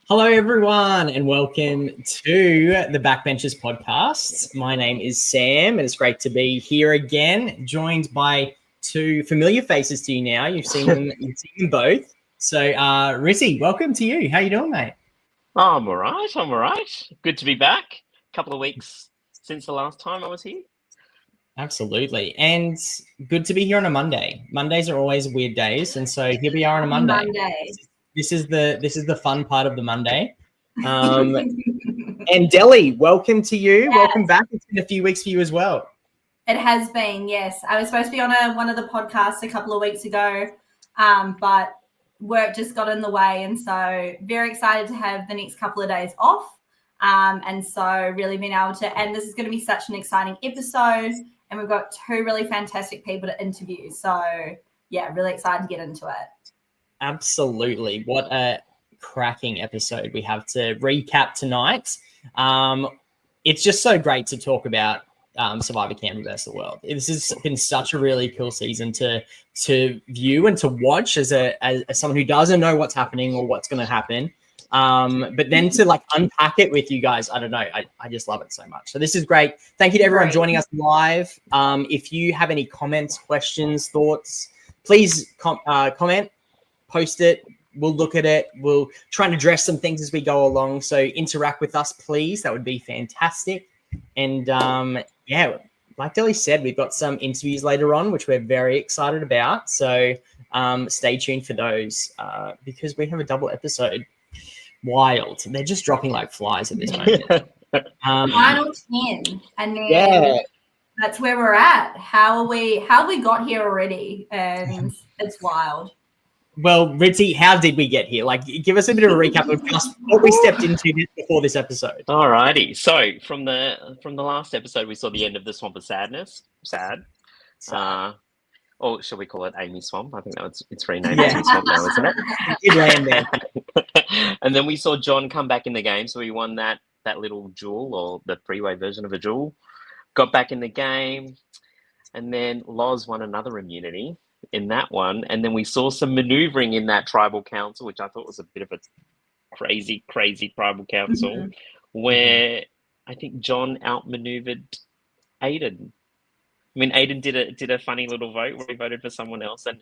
Hello, everyone, and welcome to the Backbenchers podcast. My name is Sam, and it's great to be here again, joined by two familiar faces to you now. You've seen them both. So, Rizzy, welcome to you. How you doing, mate? Oh, I'm all right. Good to be back. A couple of weeks since the last time I was here. Absolutely, and good to be here on a Monday. Mondays are always weird days, and so here we are on a Monday. This is the fun part of the Monday. And Delhi, welcome to you. Yes. Welcome back. It's been a few weeks for you as well. It has been, yes. I was supposed to be on one of the podcasts a couple of weeks ago, but work just got in the way. And so very excited to have the next couple of days off. And so really being able to, and this is going to be such an exciting episode. And we've got two really fantastic people to interview. So yeah, really excited to get into it. Absolutely. What a cracking episode we have to recap tonight. It's just so great to talk about Survivor Canberra versus the world. This has been such a really cool season to view and to watch as someone who doesn't know what's happening or what's going to happen. But then to unpack it with you guys, I don't know. I just love it so much. So this is great. Thank you to everyone joining us live. If you have any comments, questions, thoughts, please comment. Post it. We'll look at it. We'll try and address some things as we go along. So interact with us, please. That would be fantastic. And yeah, like Delhi said, we've got some interviews later on, which we're very excited about. So stay tuned for those because we have a double episode. Wild. They're just dropping like flies at this moment. Final 10. And then that's where we're at. How have we got here already? And it's wild. Well, Ritzy, how did we get here? Give us a bit of a recap of just what we stepped into before this episode. All righty. So from the last episode, we saw the end of the Swamp of Sadness. Sad. Or shall we call it Amy Swamp? I think it's renamed Amy Swamp now, isn't it? It land there. And then we saw John come back in the game. So he won that little jewel, or the three-way version of a jewel. Got back in the game. And then Loz won another immunity in that one, and then we saw some maneuvering in that tribal council, which I thought was a bit of a crazy tribal council, where I think John outmaneuvered Aiden. I mean, Aiden did a funny little vote where he voted for someone else, and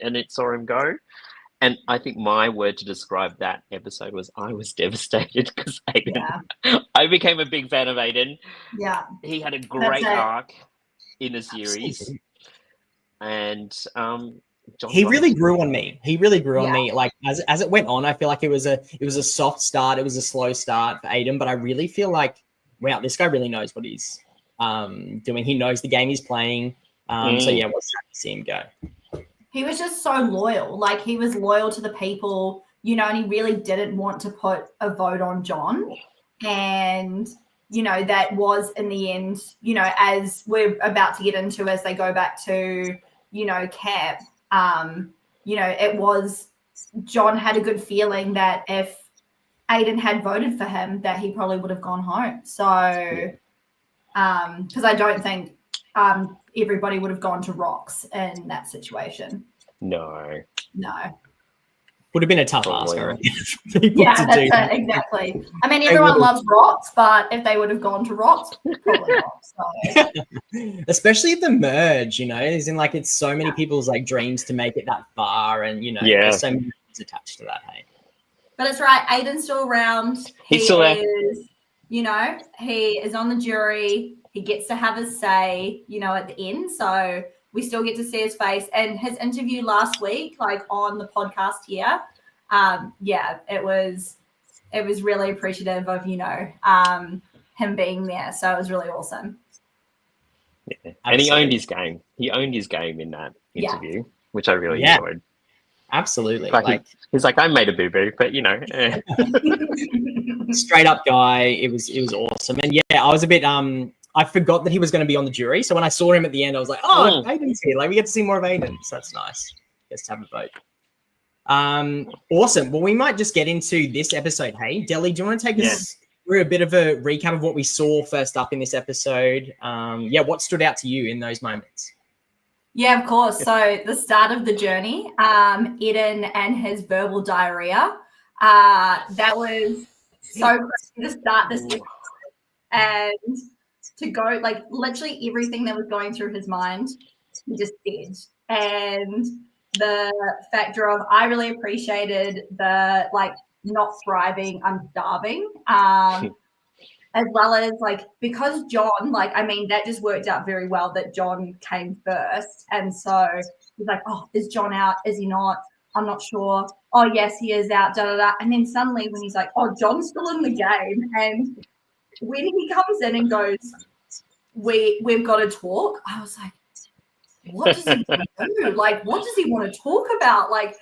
it saw him go. And I think my word to describe that episode was I was devastated because Aiden. Yeah. I became a big fan of Aiden. Yeah, he had a great arc in the series. And he really grew on me. On me. As it went on, I feel like it was a soft start. It was a slow start for Aiden, but I really feel like, wow, this guy really knows what he's doing. He knows the game he's playing. So yeah, what's happy to see him go. He was just so loyal. He was loyal to the people, and he really didn't want to put a vote on John. And that was in the end, as we're about to get into, as they go back to, camp, it was, John had a good feeling that if Aiden had voted for him, that he probably would have gone home. So, because I don't think everybody would have gone to Rocks in that situation. No. Would have been a tough ask. Yeah, that's it, exactly. I mean, everyone loves Rocks, but if they would have gone to Rocks, probably not. So. Especially the merge, as in it's so many people's dreams to make it that far, and there's so many things attached to that. Hey, but it's right. Aiden's still around. He's still there. He is on the jury. He gets to have his say, at the end. So we still get to see his face. And his interview last week, on the podcast here, it was really appreciative of, him being there. So it was really awesome. Yeah. And he owned his game. He owned his game in that interview, which I really enjoyed. Absolutely. He's like, I made a boo-boo, but straight up guy. It was awesome. And yeah, I was a bit I forgot that he was going to be on the jury. So when I saw him at the end, I was like, oh, Aiden's here. We get to see more of Aiden. So that's nice. Gets to have a vote. Awesome. Well, we might just get into this episode. Hey, Delhi, do you want to take us through a bit of a recap of what we saw first up in this episode? What stood out to you in those moments? Yeah, of course. So the start of the journey, Eden and his verbal diarrhea. That was so crazy to start this episode and to go, like, literally everything that was going through his mind, he just did. And the factor of, I really appreciated the, like, not thriving, I'm starving. As well as, like, because John, like, I mean, that just worked out very well that John came first. And so he's like, oh, is John out? Is he not? I'm not sure. Oh, yes, he is out, da, da, da. And then suddenly when he's like, oh, John's still in the game. And when he comes in and goes, we've got to talk, I was like, what does he want to do? Like, what does he want to talk about? Like,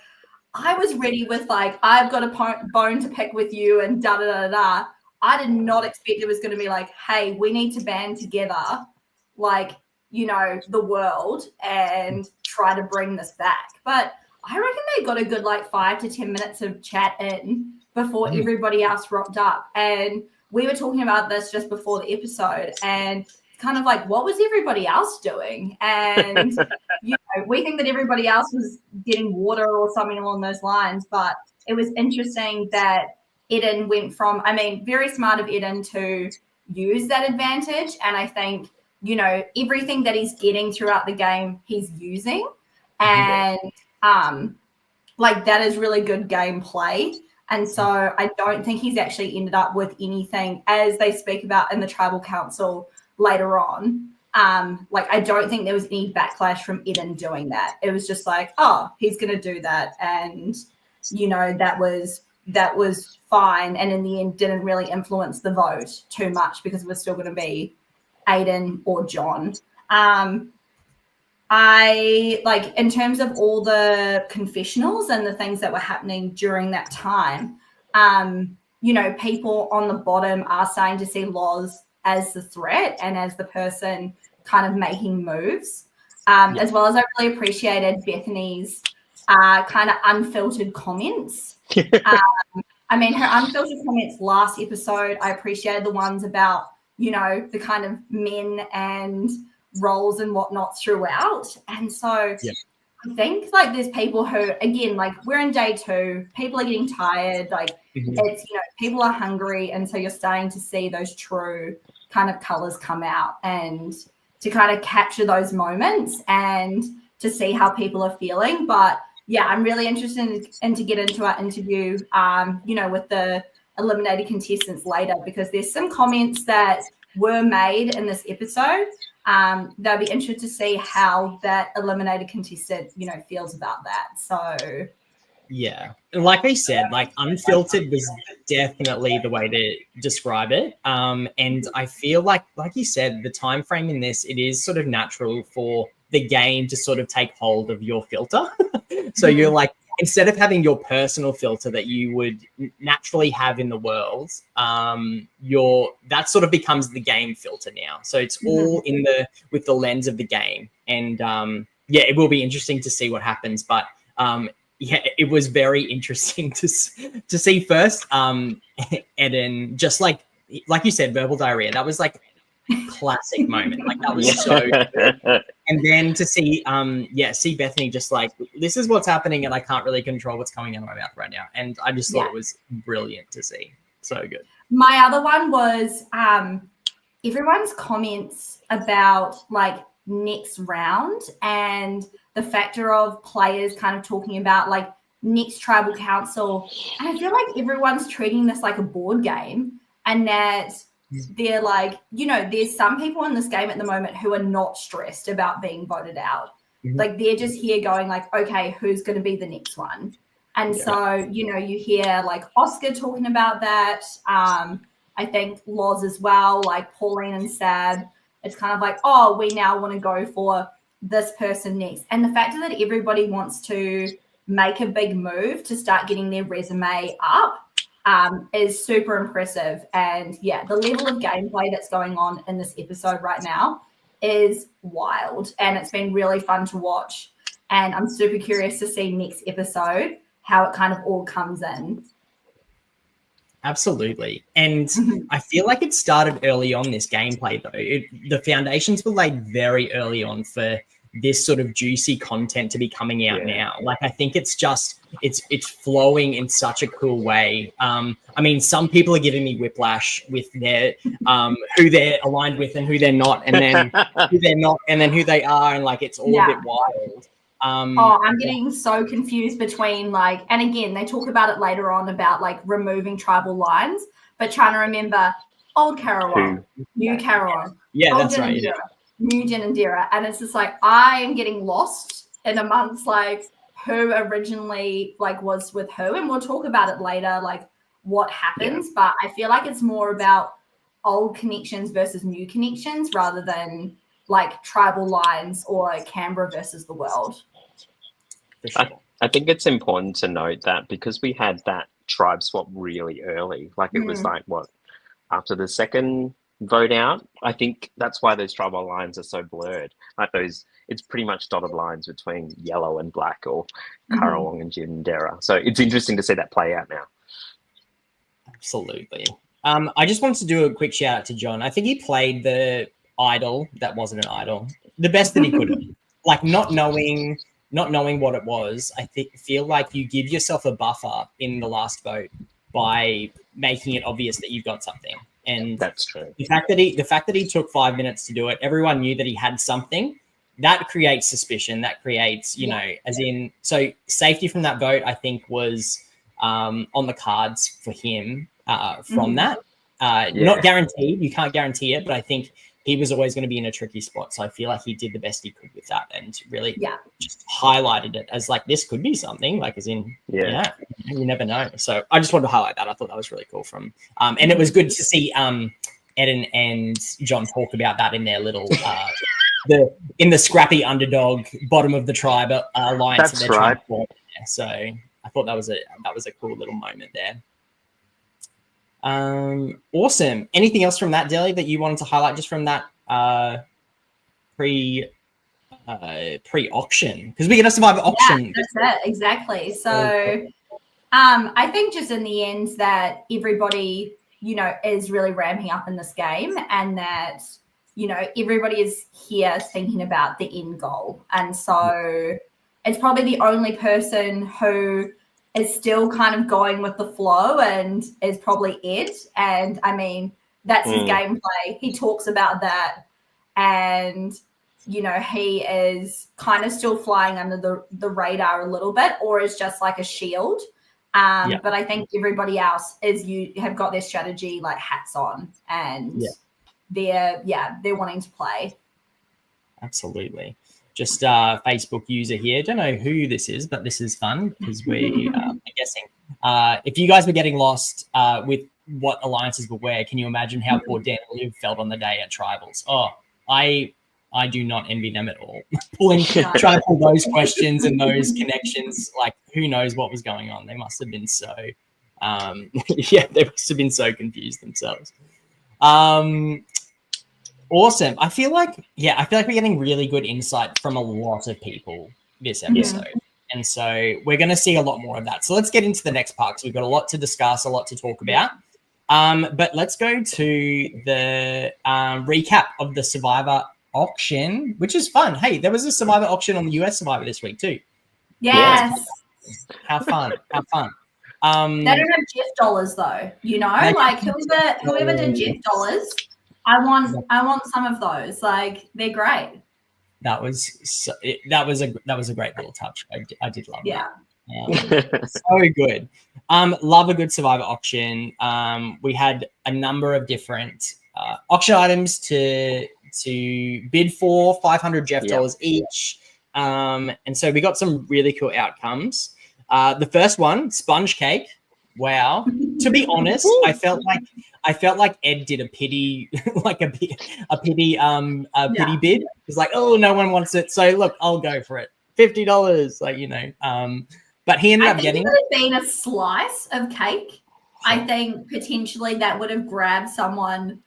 I was ready with, like, I've got a bone to pick with you and da, da, da, da. I did not expect it was going to be like, hey, we need to band together, like, you know, the world and try to bring this back. But I reckon they got a good, like, 5 to 10 minutes of chat in before everybody else rocked up. And we were talking about this just before the episode and kind of like, what was everybody else doing? And, you know, we think that everybody else was getting water or something along those lines. But it was interesting that Eden went from, I mean, very smart of Eden to use that advantage. And I think, you know, everything that he's getting throughout the game, he's using. And like, that is really good gameplay. And so I don't think he's actually ended up with anything, as they speak about in the Tribal Council later on. Like, I don't think there was any backlash from Eden doing that. It was just like, oh, he's going to do that. And, you know, that was fine, and in the end didn't really influence the vote too much because it was still going to be Aiden or John. I, like, in terms of all the confessionals and the things that were happening during that time, you know, people on the bottom are starting to see Loz as the threat and as the person kind of making moves, as well as I really appreciated Bethany's kind of unfiltered comments. I mean, her unfiltered comments last episode, I appreciated the ones about, you know, the kind of men and roles and whatnot throughout. And so I think, like, there's people who, again, like, we're in day 2, people are getting tired, like, it's, you know, people are hungry. And so you're starting to see those true kind of colors come out and to kind of capture those moments and to see how people are feeling. But yeah, I'm really interested in to get into our interview, you know, with the eliminated contestants later, because there's some comments that were made in this episode. They'll be interested to see how that eliminated contestant, you know, feels about that. So yeah, like I said, like, unfiltered was definitely the way to describe it. And I feel like you said, the time frame in this, it is sort of natural for the game to sort of take hold of your filter. So you're like, instead of having your personal filter that you would naturally have in the world, that sort of becomes the game filter now. So it's all with the lens of the game. And yeah, it will be interesting to see what happens. But yeah, it was very interesting to see first Eden, just like you said, verbal diarrhea. That was like classic moment. Like, that was so good. And then to see see Bethany just like, this is what's happening and I can't really control what's coming out of my mouth right now. And I just thought it was brilliant to see. So good. My other one was everyone's comments about, like, next round and the factor of players kind of talking about, like, next Tribal Council. And I feel like everyone's treating this like a board game, and that they're like, you know, there's some people in this game at the moment who are not stressed about being voted out. Like, they're just here going like, okay, who's going to be the next one? And so, you know, you hear like Oscar talking about that. I think Loz as well, like Pauline and Sab. It's kind of like, oh, we now want to go for this person next. And the fact that everybody wants to make a big move to start getting their resume up is super impressive. And yeah, the level of gameplay that's going on in this episode right now is wild. And it's been really fun to watch. And I'm super curious to see next episode how it kind of all comes in. Absolutely. And I feel like it started early on, this gameplay, though. The foundations were laid very early on for this sort of juicy content to be coming out now. Like, I think it's just it's flowing in such a cool way. I mean, some people are giving me whiplash with their who they're aligned with and who they're not, and then who they're not, and then who they are, and like it's all a bit wild. I'm getting so confused between like, and again, they talk about it later on about like removing tribal lines, but trying to remember old Karawan, new Karawan, that's right. New Ginandira, and it's just like I am getting lost in amongst like who originally like was with who, and we'll talk about it later, like what happens. But I feel like it's more about old connections versus new connections rather than like tribal lines or Canberra versus the world. For sure. I think it's important to note that because we had that tribe swap really early, like it was like after the second vote out, I think that's why those tribal lines are so blurred. Like those, it's pretty much dotted lines between yellow and black, or Karawong and Ginandera. So it's interesting to see that play out now. Absolutely. I just wanted to do a quick shout out to John. I think he played the idol that wasn't an idol the best that he could have. Like not knowing what it was, I feel like you give yourself a buffer in the last vote by making it obvious that you've got something. And that's true. The fact that he took 5 minutes to do it, everyone knew that he had something. That creates suspicion. That creates, you know, as in, so safety from that vote, I think, was on the cards for him from that. Not guaranteed. You can't guarantee it, but I think he was always going to be in a tricky spot. So I feel like he did the best he could with that and really just highlighted it as like, this could be something, like as in, you never know. So I just wanted to highlight that. I thought that was really cool from, and it was good to see Eden and John talk about that in their little, in the scrappy underdog bottom of the tribe alliance. That's right. So I thought that was a cool little moment there. Awesome. Anything else from that, Deli, that you wanted to highlight just from that pre-auction? Because we get a Survivor auction. Yeah, that's it. Exactly. So I think just in the end that everybody, you know, is really ramping up in this game, and that, you know, everybody is here thinking about the end goal. And so it's probably the only person who is still kind of going with the flow and is probably Ed. And I mean, that's his gameplay. He talks about that, and, you know, he is kind of still flying under the radar a little bit, or is just like a shield. But I think everybody else have got their strategy like hats on, and they're wanting to play. Absolutely. Just Facebook user here. Don't know who this is, but this is fun because we are guessing. If you guys were getting lost with what alliances were where, can you imagine how poor Dan Liv felt on the day at Tribals? Oh, I do not envy them at all. Trying to pull those questions and those connections, like who knows what was going on. They must have been so, they must have been so confused themselves. Awesome. I feel like we're getting really good insight from a lot of people this episode. And so we're going to see a lot more of that. So let's get into the next part because we've got a lot to discuss, a lot to talk about. But let's go to the recap of the Survivor auction, which is fun. Hey, there was a Survivor auction on the US Survivor this week too. Yes. How fun. How fun. They don't have Jeff dollars though, you know, like whoever did Jeff dollars, I want some of those. Like they're great. That was a great little touch. I did love that. So good. Love a good Survivor auction. We had a number of different auction items to bid for, 500 Jeff dollars each. And so we got some really cool outcomes. The first one, sponge cake. Wow. To be honest, I felt like Ed did a pity, like a pity bid. It's like, oh, no one wants it. So look, I'll go for it. $50, like, you know. But he ended up getting it. If it had been a slice of cake, I think potentially that would have grabbed someone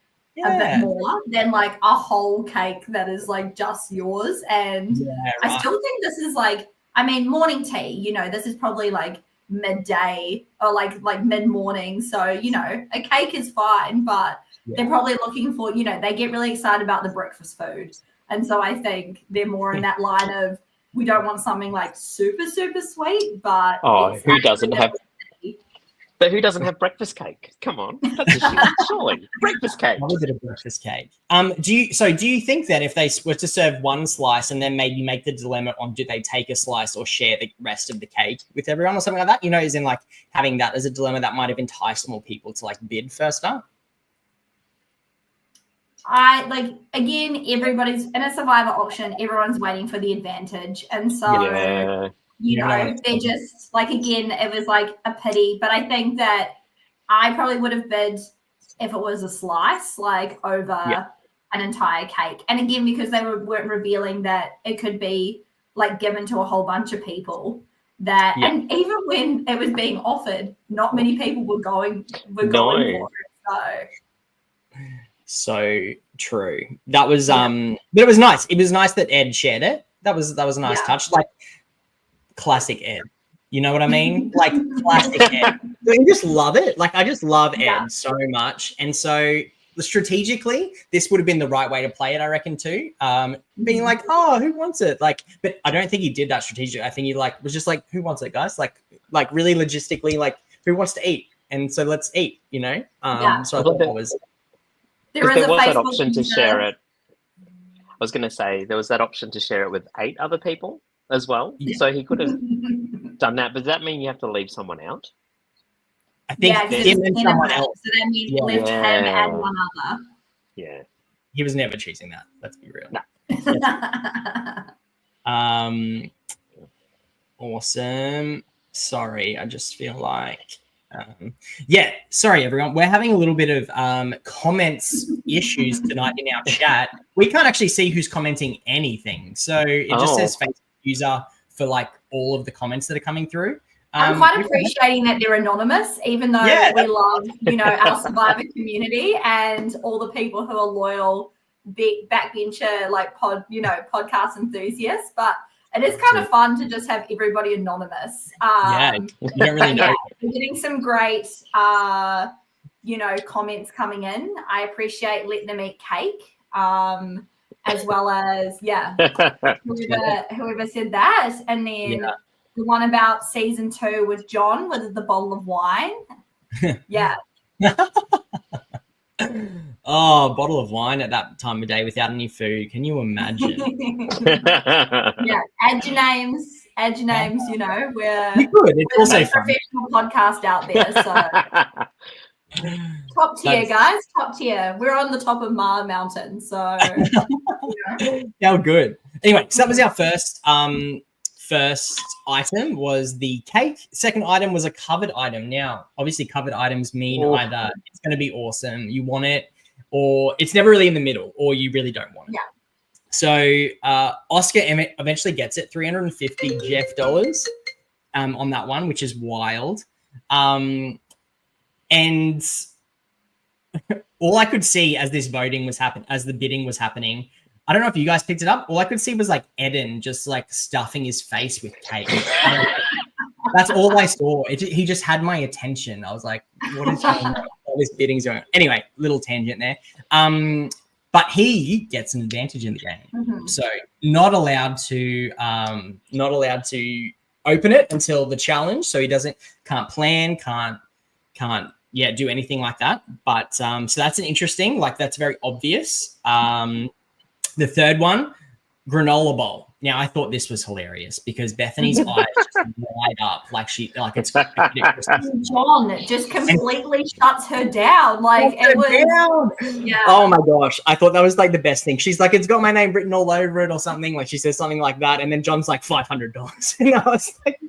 a bit more than like a whole cake that is like just yours. And I still think this is like, I mean, morning tea, you know, this is probably like midday or like mid-morning, so you know a cake is fine, but they're probably looking for, you know, they get really excited about the breakfast food, And so I think they're more in that line of, we don't want something like super, super sweet, but who doesn't have? But who doesn't have breakfast cake? Come on, that's a shit. Surely breakfast cake. A bit of breakfast cake. Do you think that if they were to serve one slice and then maybe make the dilemma on do they take a slice or share the rest of the cake with everyone or something like that? You know, as in like having that as a dilemma that might have enticed more people to like bid first up. Again, everybody's in a survivor auction. Everyone's waiting for the advantage, and so. You know, they're just like, again, it was like a pity, but I think that I probably would have bid if it was a slice, like over an entire cake. And again, because they weren't revealing that it could be like given to a whole bunch of people that, and even when it was being offered, not many people were going for it. So true. That was, but it was nice. It was nice that Ed shared it. That was a nice touch. Like, classic Ed, you know what I mean? Like classic Ed. I just love it. Like I just love Ed so much, and so strategically, this would have been the right way to play it, I reckon too. Being like, oh, who wants it? Like, but I don't think he did that strategically. I think he like was just like, who wants it, guys? Like really logistically, like who wants to eat? And so let's eat, you know. So I thought that was. There was that option to share it. I was going to say there was that option to share it with 8 other people as well. So he could have done that. But does that mean you have to leave someone out? I think him and someone else. So that means left him and one other. Yeah. He was never choosing that. Let's be real. No. Awesome. Sorry, I just feel like sorry everyone. We're having a little bit of comments issues tonight in our chat. We can't actually see who's commenting anything. So it just says Facebook user for like all of the comments that are coming through. I'm quite appreciating that they're anonymous, even though we love, our survivor community and all the people who are loyal backbencher, like podcast enthusiasts. But it is kind of fun to just have everybody anonymous. You don't really know. We're getting some great, comments coming in. I appreciate letting them eat cake. As well as, whoever said that. And then the one about season 2 with John with the bottle of wine. Yeah. Oh, bottle of wine at that time of day without any food. Can you imagine? Add your names, we're It's also a professional podcast out there. So top tier, guys, top tier. We're on the top of Mar Mountain, so yeah, good. Anyway, so that was our first item was the cake. Second item was a covered item. Now, obviously, covered items mean either it's going to be awesome, you want it, or it's never really in the middle, or you really don't want it. Yeah. So Oscar eventually gets it, $350 Jeff dollars on that one, which is wild. And all I could see as this voting was happening, as the bidding was happening, I don't know if you guys picked it up. All I could see was like Eden just like stuffing his face with cake. That's all I saw. He just had my attention. I was like, what is going on? All this bidding's going on. Anyway, little tangent there. But he gets an advantage in the game. Mm-hmm. So not allowed to open it until the challenge. So he can't plan, can't do anything like that. But so that's an interesting, like that's very obvious. The third one, granola bowl. Now I thought this was hilarious because Bethany's eyes just light up it's John just completely shuts her down. Like it was yeah. Oh my gosh. I thought that was like the best thing. She's like, it's got my name written all over it or something. Like she says something like that. And then John's like $500. And I was like,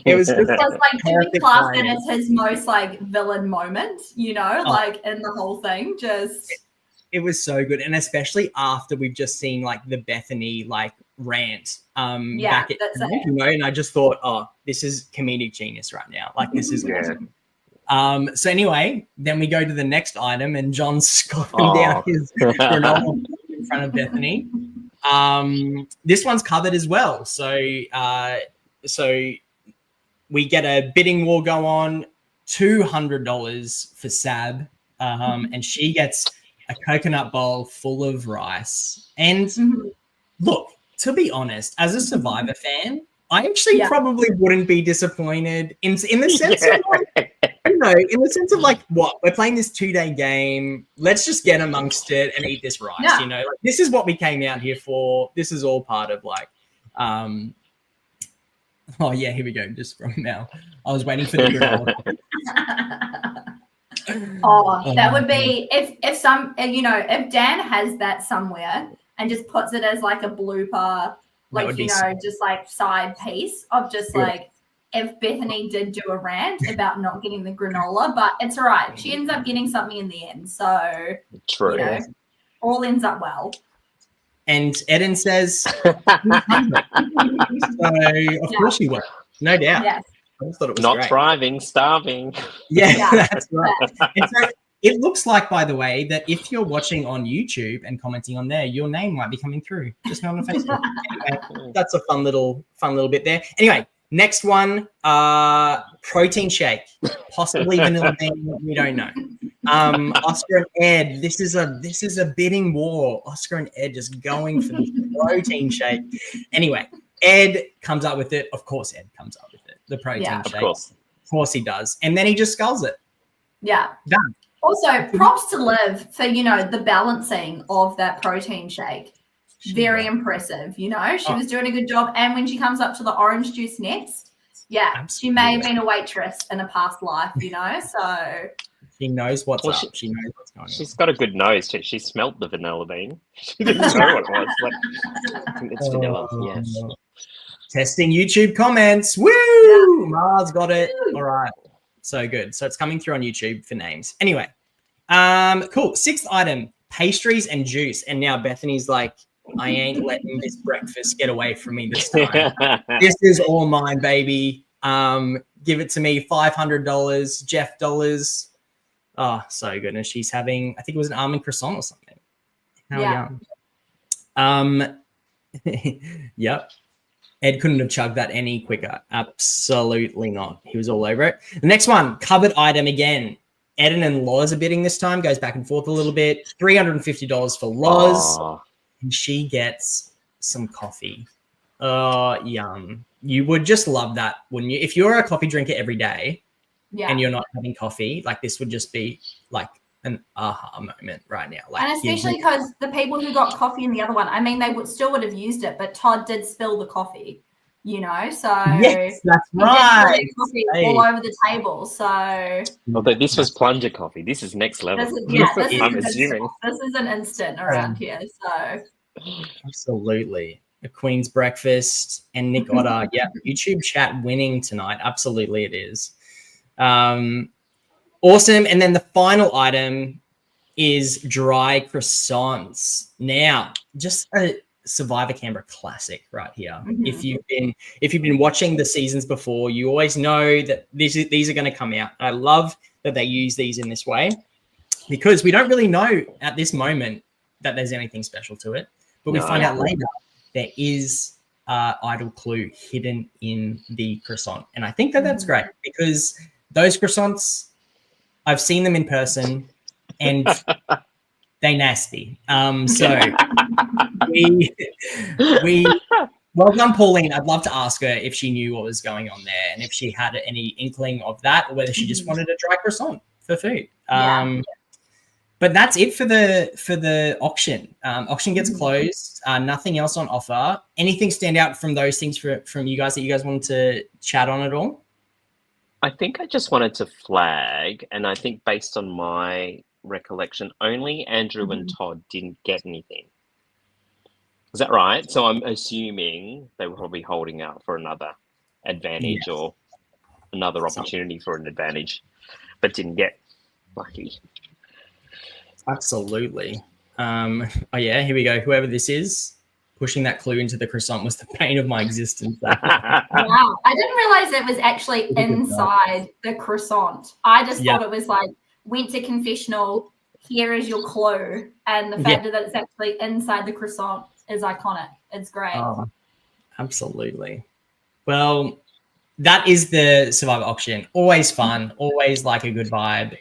it was just like to be classed that as his most like villain moment, like in the whole thing. Just it was so good, and especially after we've just seen like the Bethany like rant back at and I just thought, this is comedic genius right now. Like this is awesome. So anyway, then we go to the next item, and John's scoffing down his granola in front of Bethany. This one's covered as well, so we get a bidding war go on, $200 for Sab, and she gets a coconut bowl full of rice. And look, to be honest, as a Survivor fan, I actually probably wouldn't be disappointed in the sense of like, in the sense of like, what, we're playing this 2-day game. Let's just get amongst it and eat this rice. Like, this is what we came out here for. This is all part of like, oh yeah, here we go. Just from now, I was waiting for the granola. That would be if if Dan has that somewhere and just puts it as like a blooper, like just like side piece of just like. If Bethany did do a rant about not getting the granola, but it's all right. She ends up getting something in the end. So, true. All ends up well. And Eden says, so of course you will. No doubt. Yes. I just thought it was not great. thriving, starving. Yeah, that's right. And so it looks like, by the way, that if you're watching on YouTube and commenting on there, your name might be coming through. Just not on Facebook. Anyway, that's a fun little bit there. Anyway. Next one, protein shake, possibly vanilla bean. We don't know. Oscar and Ed, this is a bidding war. Oscar and Ed just going for the protein shake. Anyway, Ed comes up with it. Of course, Ed comes up with it. The protein shake. Of course he does. And then he just sculls it. Yeah. Done. Also, props to Liv for the balancing of that protein shake. Very impressive, she was doing a good job. And when she comes up to the orange juice next, she may have been a waitress in a past life, so she knows what's up. She knows what's going on. She's got a good nose too. She smelt the vanilla bean. She didn't know what it was. I think it's vanilla. Yes. Testing YouTube comments. Woo! Mars got it. All right. So good. So it's coming through on YouTube for names. Anyway, cool. 6th item, pastries and juice. And now Bethany's like, I ain't letting this breakfast get away from me this time. This is all mine, baby. Give it to me. $500, Jeff dollars. Oh, so good. And she's having, I think it was an almond croissant or something. How young. Yep. Ed couldn't have chugged that any quicker. Absolutely not. He was all over it. The next one, covered item again. Eden and Loz are bidding this time. Goes back and forth a little bit. $350 for Loz. And she gets some coffee. Yum. You would just love that, wouldn't you? If you're a coffee drinker every day and you're not having coffee, like this would just be like an aha moment right now. Like, and especially because the people who got coffee in the other one, I mean, they still would have used it, but Todd did spill the coffee, so yes, that's right. Coffee all over the table. So although this was plunger coffee, this is next level. I'm assuming this is an instant around here. So absolutely. The Queen's breakfast and Nick Otter. Yeah, YouTube chat winning tonight. Absolutely it is. Awesome. And then the final item is dry croissants. Now, just a Survivor Canberra classic right here. If you've been watching the seasons before, you always know that these are going to come out. I love that they use these in this way because we don't really know at this moment that there's anything special to it, but we find out later there is idle clue hidden in the croissant. And I think that that's great because those croissants, I've seen them in person and they nasty. So we well done, Pauline. I'd love to ask her if she knew what was going on there and if she had any inkling of that or whether she just wanted a dry croissant for food. But that's it for the auction. Auction gets closed. Nothing else on offer. Anything stand out from those things from you guys that you guys wanted to chat on at all? I think I just wanted to flag, and I think based on my recollection, only Andrew and Todd didn't get anything. Is that right? So I'm assuming they were probably holding out for another advantage or another opportunity for an advantage, but didn't get lucky. Absolutely. Oh yeah, here we go. Whoever this is, pushing that clue into the croissant was the pain of my existence. Wow. I didn't realize it was actually inside the croissant. I just thought it was like, went to confessional, here is your clue. And the fact that it's actually inside the croissant is iconic. It's great. Oh, absolutely. Well, that is the Survivor auction. Always fun. Always like a good vibe.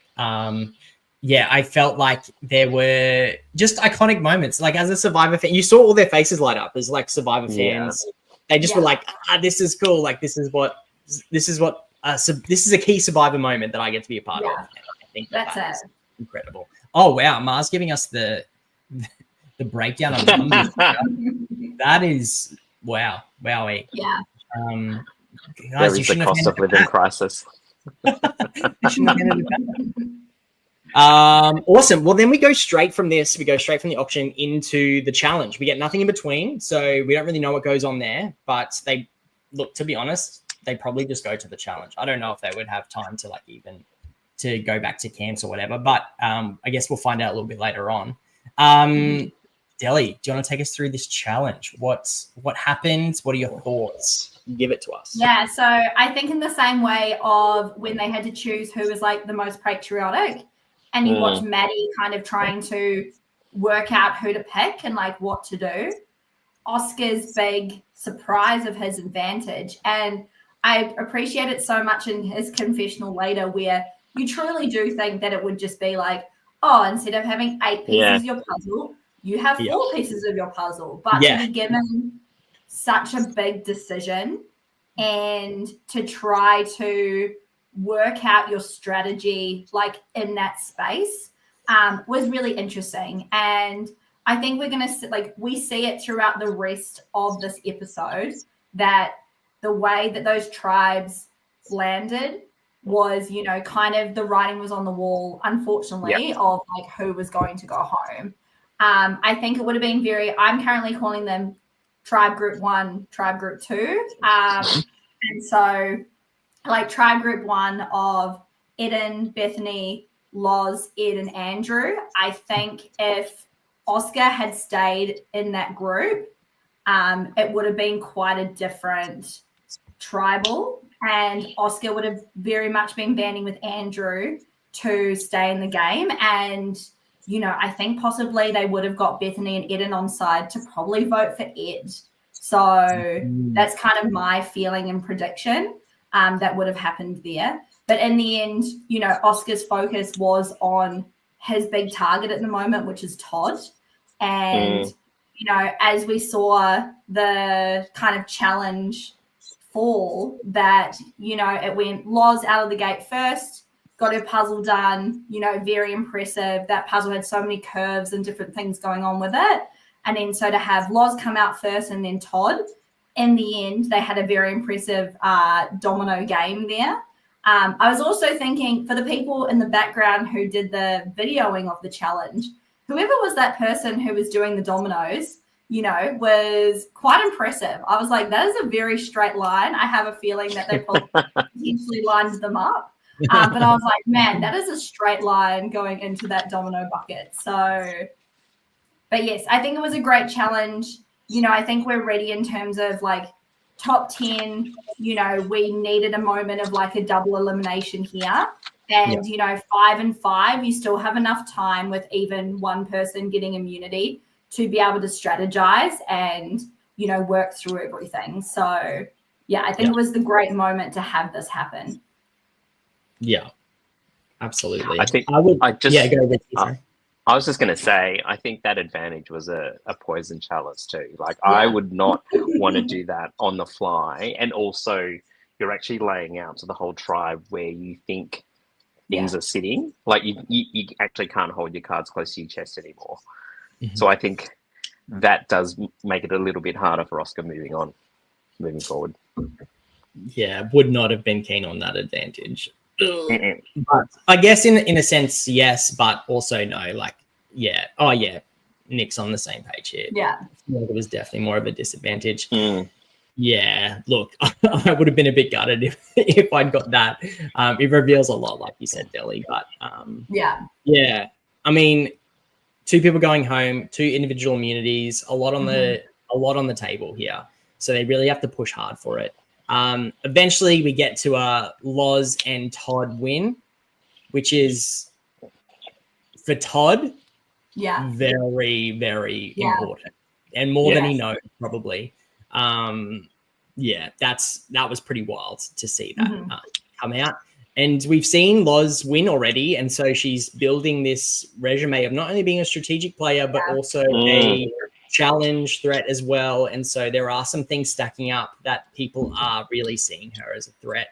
yeah, I felt like there were just iconic moments. Like as a Survivor fan, you saw all their faces light up as like Survivor fans. They just were like, this is cool. Like this is a key Survivor moment that I get to be a part of. And I think that's it. Incredible. Oh wow, Mars giving us the breakdown of numbers. That is wow, wowie. Yeah. Guys, there is the cost of living crisis. Awesome. Well, then we go straight from this. We go straight from the auction into the challenge. We get nothing in between, so we don't really know what goes on there. But they look, to be honest, they probably just go to the challenge. I don't know if they would have time to like even to go back to camps or whatever. But I guess we'll find out a little bit later on. Delhi, do you want to take us through this challenge? What happened? What are your thoughts? Give it to us. Yeah, so I think in the same way of when they had to choose who was like the most patriotic, and you watch Maddie kind of trying to work out who to pick and like what to do. Oscar's big surprise of his advantage, and I appreciate it so much in his confessional later, where you truly do think that it would just be like, oh, instead of having 8 pieces of your puzzle, you have 4 pieces of your puzzle. But to be given such a big decision and to try to work out your strategy like in that space was really interesting. And I think we're going to like, we see it throughout the rest of this episode that the way that those tribes landed was, you know, kind of the writing was on the wall, unfortunately, of like who was going to go home. I think it would have been I'm currently calling them Tribe Group 1, Tribe Group 2. And so like Tribe Group 1 of Eden, Bethany, Loz, Ed, and Andrew, I think if Oscar had stayed in that group, it would have been quite a different tribal, and Oscar would have very much been banding with Andrew to stay in the game. And, you know, I think possibly they would have got Bethany and Eden on side to probably vote for Ed. So that's kind of my feeling and prediction that would have happened there. But in the end, you know, Oscar's focus was on his big target at the moment, which is Todd. And, you know, as we saw the kind of challenge fall, that, you know, it went Loz out of the gate first, got her puzzle done, you know, very impressive. That puzzle had so many curves and different things going on with it. And then so to have Loz come out first and then Todd, in the end, they had a very impressive domino game there. I was also thinking for the people in the background who did the videoing of the challenge, whoever was that person who was doing the dominoes, you know, was quite impressive. I was like, that is a very straight line. I have a feeling that they potentially lined them up. But I was like, man, that is a straight line going into that domino bucket. So, but yes, I think it was a great challenge. You know, I think we're ready in terms of like top 10, you know, we needed a moment of like a double elimination here. And, you know, 5 and 5, you still have enough time with even one person getting immunity to be able to strategize and, you know, work through everything. So, yeah, I think it was the great moment to have this happen. Yeah, absolutely. I think I would. I just, go with you. I was just going to say, I think that advantage was a poison chalice too. Like, I would not want to do that on the fly. And also, you're actually laying out to the whole tribe where you think things are sitting. Like, you actually can't hold your cards close to your chest anymore. So I think that does make it a little bit harder for Oscar moving forward. Yeah, would not have been keen on that advantage. But I guess in a sense, yes, but also no. Like, Nick's on the same page here. Yeah, it was definitely more of a disadvantage. Yeah, look, I would have been a bit gutted if I'd got that. It reveals a lot, like you said, Delhi. But yeah. I mean, 2 people going home, 2 individual immunities, a lot on the table here. So they really have to push hard for it. Eventually, we get to a Loz and Todd win, which is for Todd, very, very important, and more than he knows probably. That was pretty wild to see that come out. And we've seen Loz win already, and so she's building this resume of not only being a strategic player, but also a challenge threat as well. And so there are some things stacking up that people are really seeing her as a threat.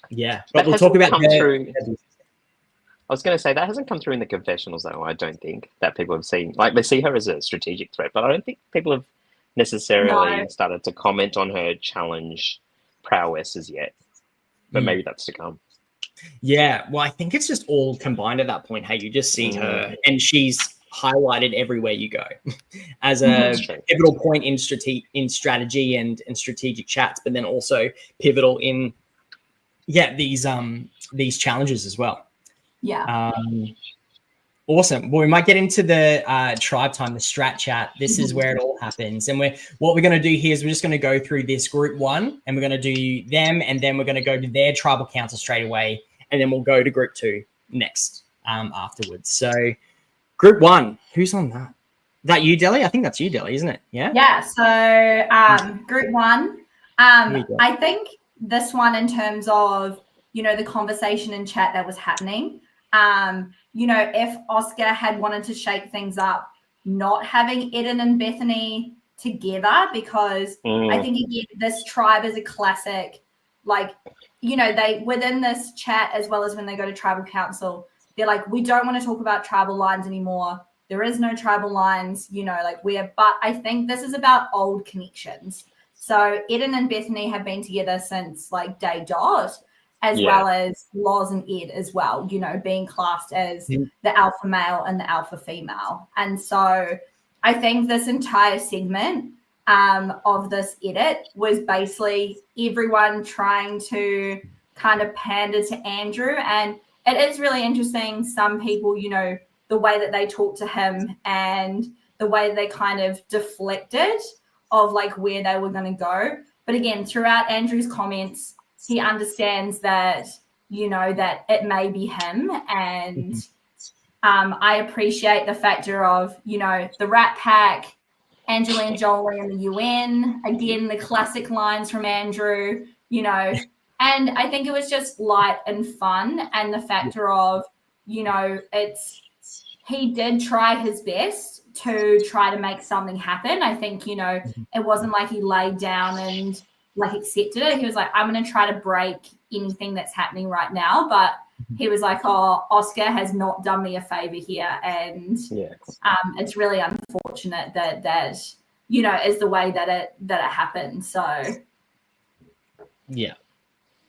Yeah, but we'll talk about through. I was going to say that hasn't come through in the confessionals, though. I don't think that people have seen, like, they see her as a strategic threat, but I don't think people have necessarily started to comment on her challenge prowess as yet. But maybe that's to come. Yeah, well, I think it's just all combined at that point. Hey, you just see her, and she's highlighted everywhere you go as a pivotal point in strategy and strategic chats, but then also pivotal in these challenges as well. Yeah. Awesome. Well, we might get into the tribe time, the strat chat. This is where it all happens. And what we're going to do here is we're just going to go through this group 1, and we're going to do them, and then we're going to go to their tribal council straight away, and then we'll go to group 2 next afterwards. So group 1, who's on that? That you, Delhi? I think that's you, Delhi, isn't it? Yeah. Yeah. So group 1, I think this one in terms of, the conversation in chat that was happening, if Oscar had wanted to shake things up, not having Eden and Bethany together, because I think, again, this tribe is a classic, they within this chat, as well as when they go to tribal council, they're like, we don't want to talk about tribal lines anymore. There is no tribal lines, but I think this is about old connections. So Eden and Bethany have been together since day dot, as well as Loz and Ed as well, being classed as the alpha male and the alpha female. And so I think this entire segment of this edit was basically everyone trying to kind of pander to Andrew. And it is really interesting. Some people, the way that they talked to him and the way they kind of deflected of where they were going to go. But again, throughout Andrew's comments, he understands that, that it may be him. And I appreciate the factor of, the Rat Pack, Angelina Jolie and the UN, again, the classic lines from Andrew, and I think it was just light and fun. And the factor of, he did try his best to try to make something happen. I think, it wasn't like he laid down and accepted it. He was like, I'm going to try to break anything that's happening right now. But he was like, oh, Oscar has not done me a favor here. And it's really unfortunate that is the way that it happened. So. Yeah,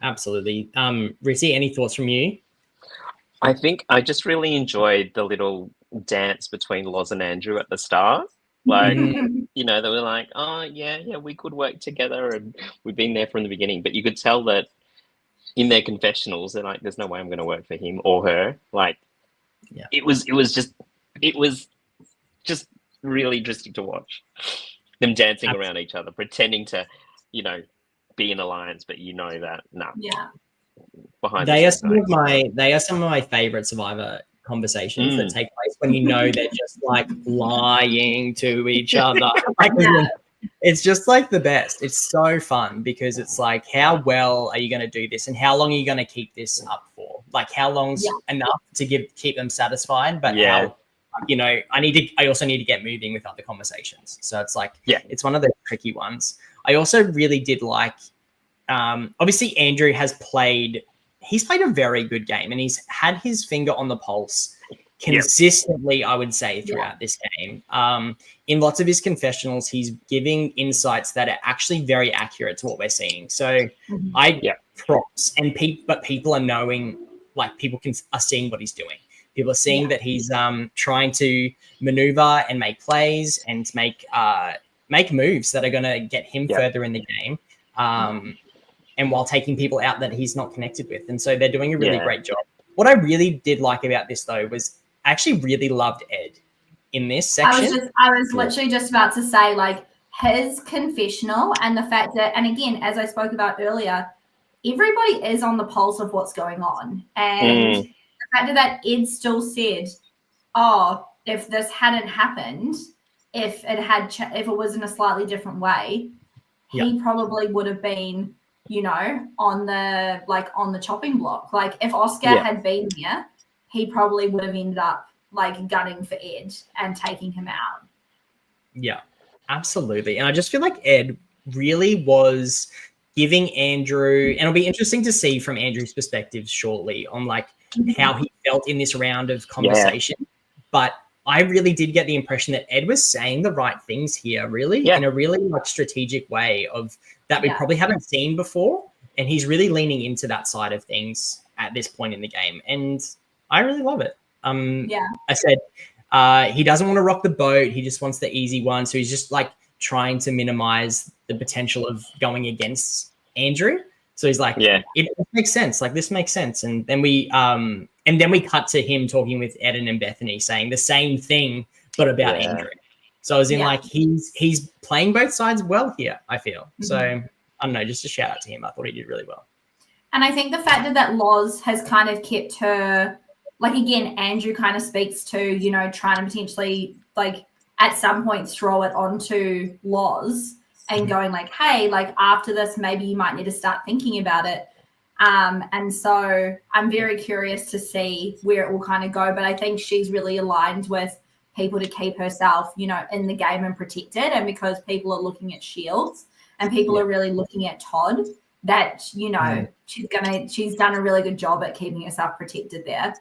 absolutely. Rissy, any thoughts from you? I think I just really enjoyed the little dance between Loz and Andrew at the start. They were like, oh, yeah, we could work together, and we've been there from the beginning. But you could tell that in their confessionals, they're like, there's no way I'm going to work for him or her. It was just really interesting to watch them dancing around each other, pretending to, be an alliance, but that, behind they are some of my favorite Survivor conversations that take place when they're just lying to each other. It's just the best. It's so fun because it's how well are you going to do this, and how long are you going to keep this up for? How long's enough to keep them satisfied, but how I also need to get moving with other conversations. So it's it's one of those tricky ones. I also really did obviously Andrew he's played a very good game, and he's had his finger on the pulse consistently, I would say, throughout this game. In lots of his confessionals, he's giving insights that are actually very accurate to what we're seeing. So props, but people are knowing, people are seeing what he's doing. People are seeing that he's trying to maneuver and make plays and make moves that are going to get him further in the game. And while taking people out that he's not connected with. And so they're doing a really great job. What I really did like about this, though, was I actually really loved Ed in this section. I was literally just about to say, his confessional and the fact that, and again, as I spoke about earlier, everybody is on the pulse of what's going on. And the fact that Ed still said, oh, if this hadn't happened, if it was in a slightly different way, he probably would have been you know, on the chopping block. Like if Oscar had been there, he probably would have ended up like gunning for Ed and taking him out. Yeah, absolutely. And I just feel like Ed really was giving Andrew, and it'll be interesting to see from Andrew's perspective shortly on like how he felt in this round of conversation. But I really did get the impression that Ed was saying the right things here, really, in a really like strategic way of that we probably haven't seen before. And he's really leaning into that side of things at this point in the game. And I really love it. I said he doesn't want to rock the boat. He just wants the easy one. So he's just like trying to minimize the potential of going against Andrew. So he's like, it makes sense. Like this makes sense. And then we cut to him talking with Eden and Bethany saying the same thing, but about Andrew. So I was in like, he's playing both sides well here, I feel. So I don't know, just a shout out to him. I thought he did really well. And I think the fact that Loz has kind of kept her, like, again, Andrew kind of speaks to, you know, trying to potentially, like, at some point throw it onto Loz and going like, hey, like, after this, maybe you might need to start thinking about it. And so I'm very curious to see where it will kind of go. But I think she's really aligned with people to keep herself, you know, in the game and protected. And because people are looking at Shields and people are really looking at Todd, that, you know, she's done a really good job at keeping herself protected there.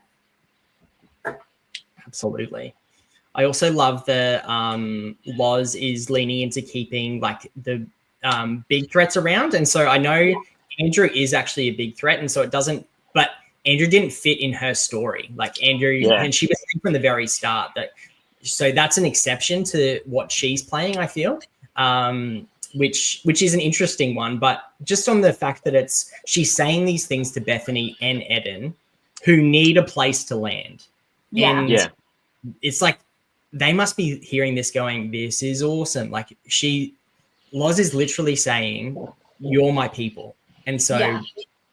Absolutely. I also love that Loz is leaning into keeping like the big threats around. And so I know Andrew is actually a big threat. And so it doesn't, but Andrew didn't fit in her story. Like Andrew, and she was saying from the very start that, so that's an exception to what she's playing, I feel, which is an interesting one. But just on the fact that she's saying these things to Bethany and Eden who need a place to land. And it's like, they must be hearing this going, this is awesome. Like Loz is literally saying, you're my people. And so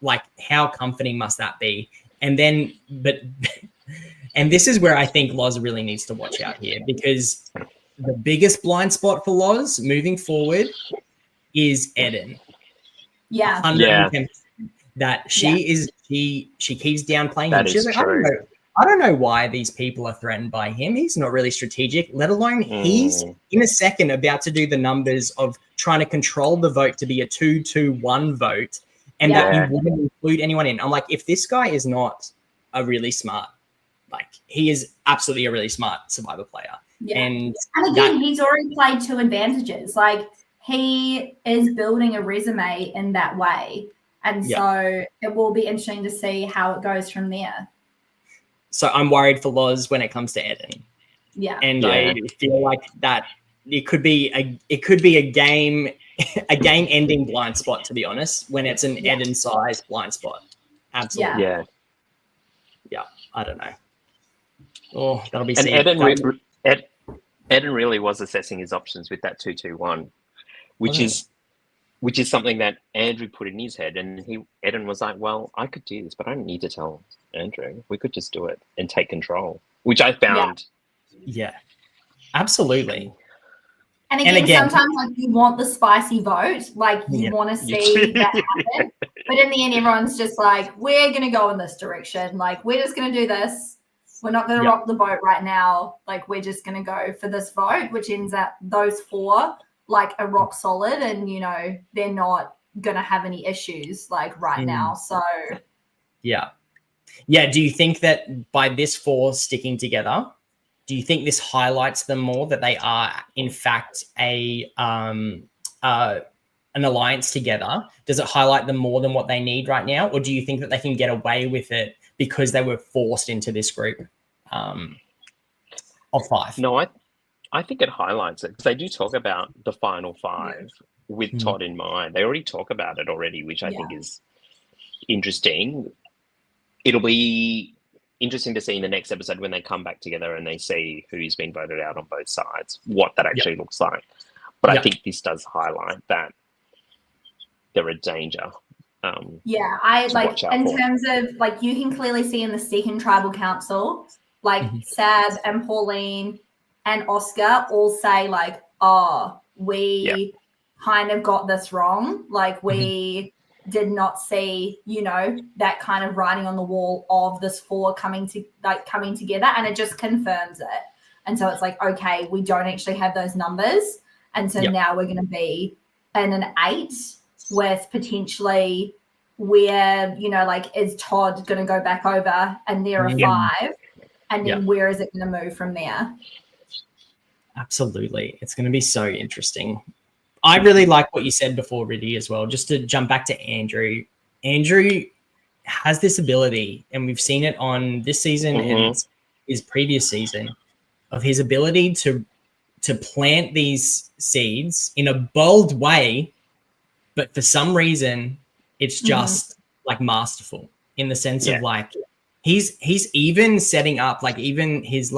like, how comforting must that be? And then, and this is where I think Loz really needs to watch out here, because the biggest blind spot for Loz moving forward is Eden. 110%. That she keeps downplaying him. She's like, I don't know why these people are threatened by him. He's not really strategic, let alone he's in a second about to do the numbers of trying to control the vote to be a 2-2-1 vote, and that you wouldn't include anyone in. I'm like, if this guy is not a really smart, like he is absolutely a really smart Survivor player. And again, he's already played to advantages. Like he is building a resume in that way. And so it will be interesting to see how it goes from there. So I'm worried for Loz when it comes to Eden. And I feel like that it could be a game ending blind spot, to be honest, when it's an Eden size blind spot. Absolutely. Yeah. I don't know. Oh, that'll be. And Eden really was assessing his options with that 2-2-1, which is something that Andrew put in his head, and Eden was like, well, I could do this, but I don't need to tell Andrew. We could just do it and take control, which I found. Yeah, absolutely. And again, sometimes like you want the spicy vote, like you want to see that happen. But in the end, everyone's just like, we're going to go in this direction. Like, we're just going to do this. We're not going to rock the boat right now. Like, we're just going to go for this vote, which ends up those four like are rock solid, and you know they're not gonna have any issues like right now. So yeah. Do you think that by this four sticking together, do you think this highlights them more, that they are in fact an alliance together? Does it highlight them more than what they need right now, or do you think that they can get away with it because they were forced into this group of five? No, I think it highlights it, because they do talk about the final five with Todd in mind. They already talk about it already, which I think is interesting. It'll be interesting to see in the next episode when they come back together and they see who's been voted out on both sides, what that actually looks like. But I think this does highlight that they're a danger. I like in terms of like, you can clearly see in the second tribal council, like Sab and Pauline and Oscar all say like, oh, we kind of got this wrong. Like we did not see, that kind of writing on the wall of this 4 coming together, and it just confirms it. And so it's like, okay, we don't actually have those numbers. And so now we're going to be in an 8 with potentially where, is Todd going to go back over and they're a 5? And then where is it going to move from there? Absolutely. It's going to be so interesting. I really like what you said before, Riddy, as well. Just to jump back to Andrew. Andrew has this ability, and we've seen it on this season and his previous season, of his ability to plant these seeds in a bold way, but for some reason it's just like masterful in the sense of like he's even setting up, like even this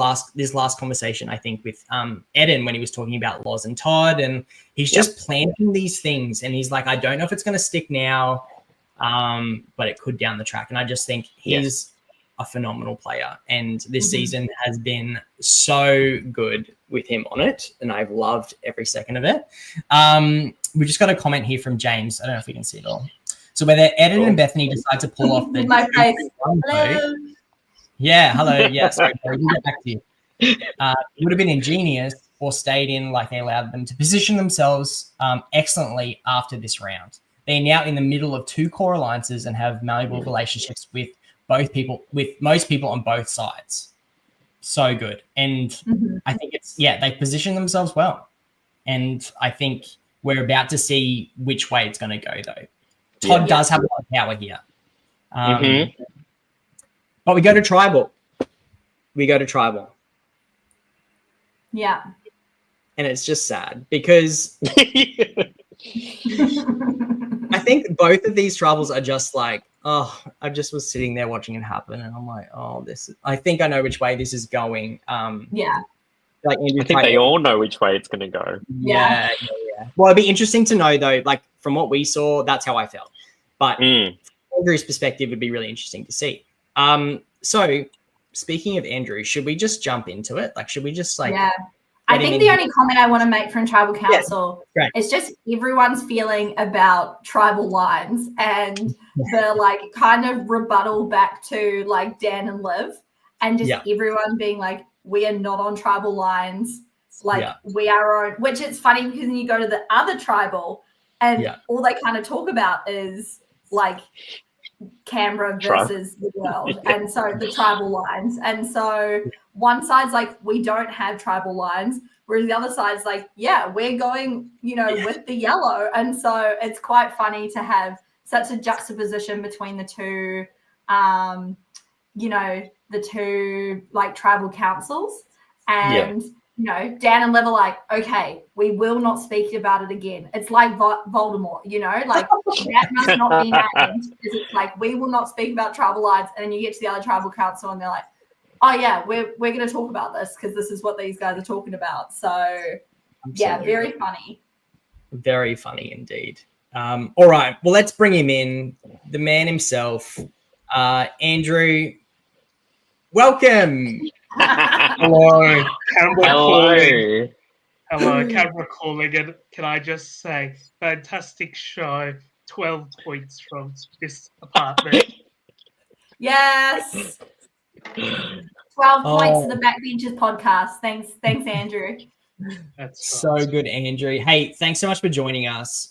last conversation, I think, with Eden, when he was talking about Loz and Todd, and he's just planting these things, and he's like, I don't know if it's going to stick now, but it could down the track. And I just think he's a phenomenal player, and this season has been so good with him on it, and I've loved every second of it. We just got a comment here from James. I don't know if we can see it all. So whether Eden and Bethany decide to pull off the my face. Hello. Yeah, hello. Yeah, sorry, we'll get back to you. It would have been ingenious or stayed in, like they allowed them to position themselves excellently after this round. They're now in the middle of 2 core alliances and have malleable relationships with most people on both sides. So good. And I think they position themselves well. And I think we're about to see which way it's going to go, though. Todd does have a lot of power here. But we go to tribal. Yeah. And it's just sad because I think both of these tribals are just like, I just was sitting there watching it happen, and I'm like, I think I know which way this is going. Like Andrew, I think they all know which way it's going to go. Yeah. Well, it'd be interesting to know, though, like from what we saw, that's how I felt. But from Andrew's perspective, it'd be really interesting to see. So speaking of Andrew, should we just jump into it? Like, should we just like... Yeah. I think the only comment I want to make from Tribal Council is just everyone's feeling about tribal lines and the like kind of rebuttal back to like Dan and Liv, and just everyone being like, we are not on tribal lines. Like we are on, which it's funny because when you go to the other tribal and all they kind of talk about is like Canberra versus the world. And so the tribal lines. And so one side's like, we don't have tribal lines, whereas the other side's like, we're going, with the yellow. And so it's quite funny to have such a juxtaposition between the two, the two like tribal councils. And Dan and Liv are like, okay, we will not speak about it again. It's like Voldemort, like that must not be named. It's like, we will not speak about tribal lines. And then you get to the other tribal council and they're like, oh yeah, we're going to talk about this because this is what these guys are talking about. So absolutely. Very funny. Very funny indeed. All right, well, let's bring him in, the man himself, Andrew. Welcome. Hello, Canberra. Hello. Hello, Canberra calling. And can I just say, fantastic show. 12 points from this apartment. Yes. 12 points to the Backbenchers podcast. Thanks, Andrew. That's so good, Andrew. Hey, thanks so much for joining us.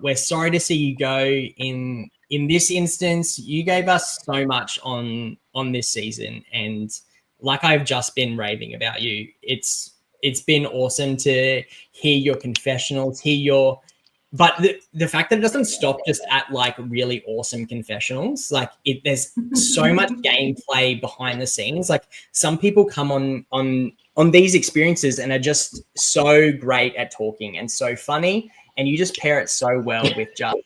We're sorry to see you go in this instance. You gave us so much on this season, and like I've just been raving about you, it's been awesome to hear your confessionals, but the fact that it doesn't stop just at like really awesome confessionals, like there's so much gameplay behind the scenes. Like some people come on these experiences and are just so great at talking and so funny, and you just pair it so well with just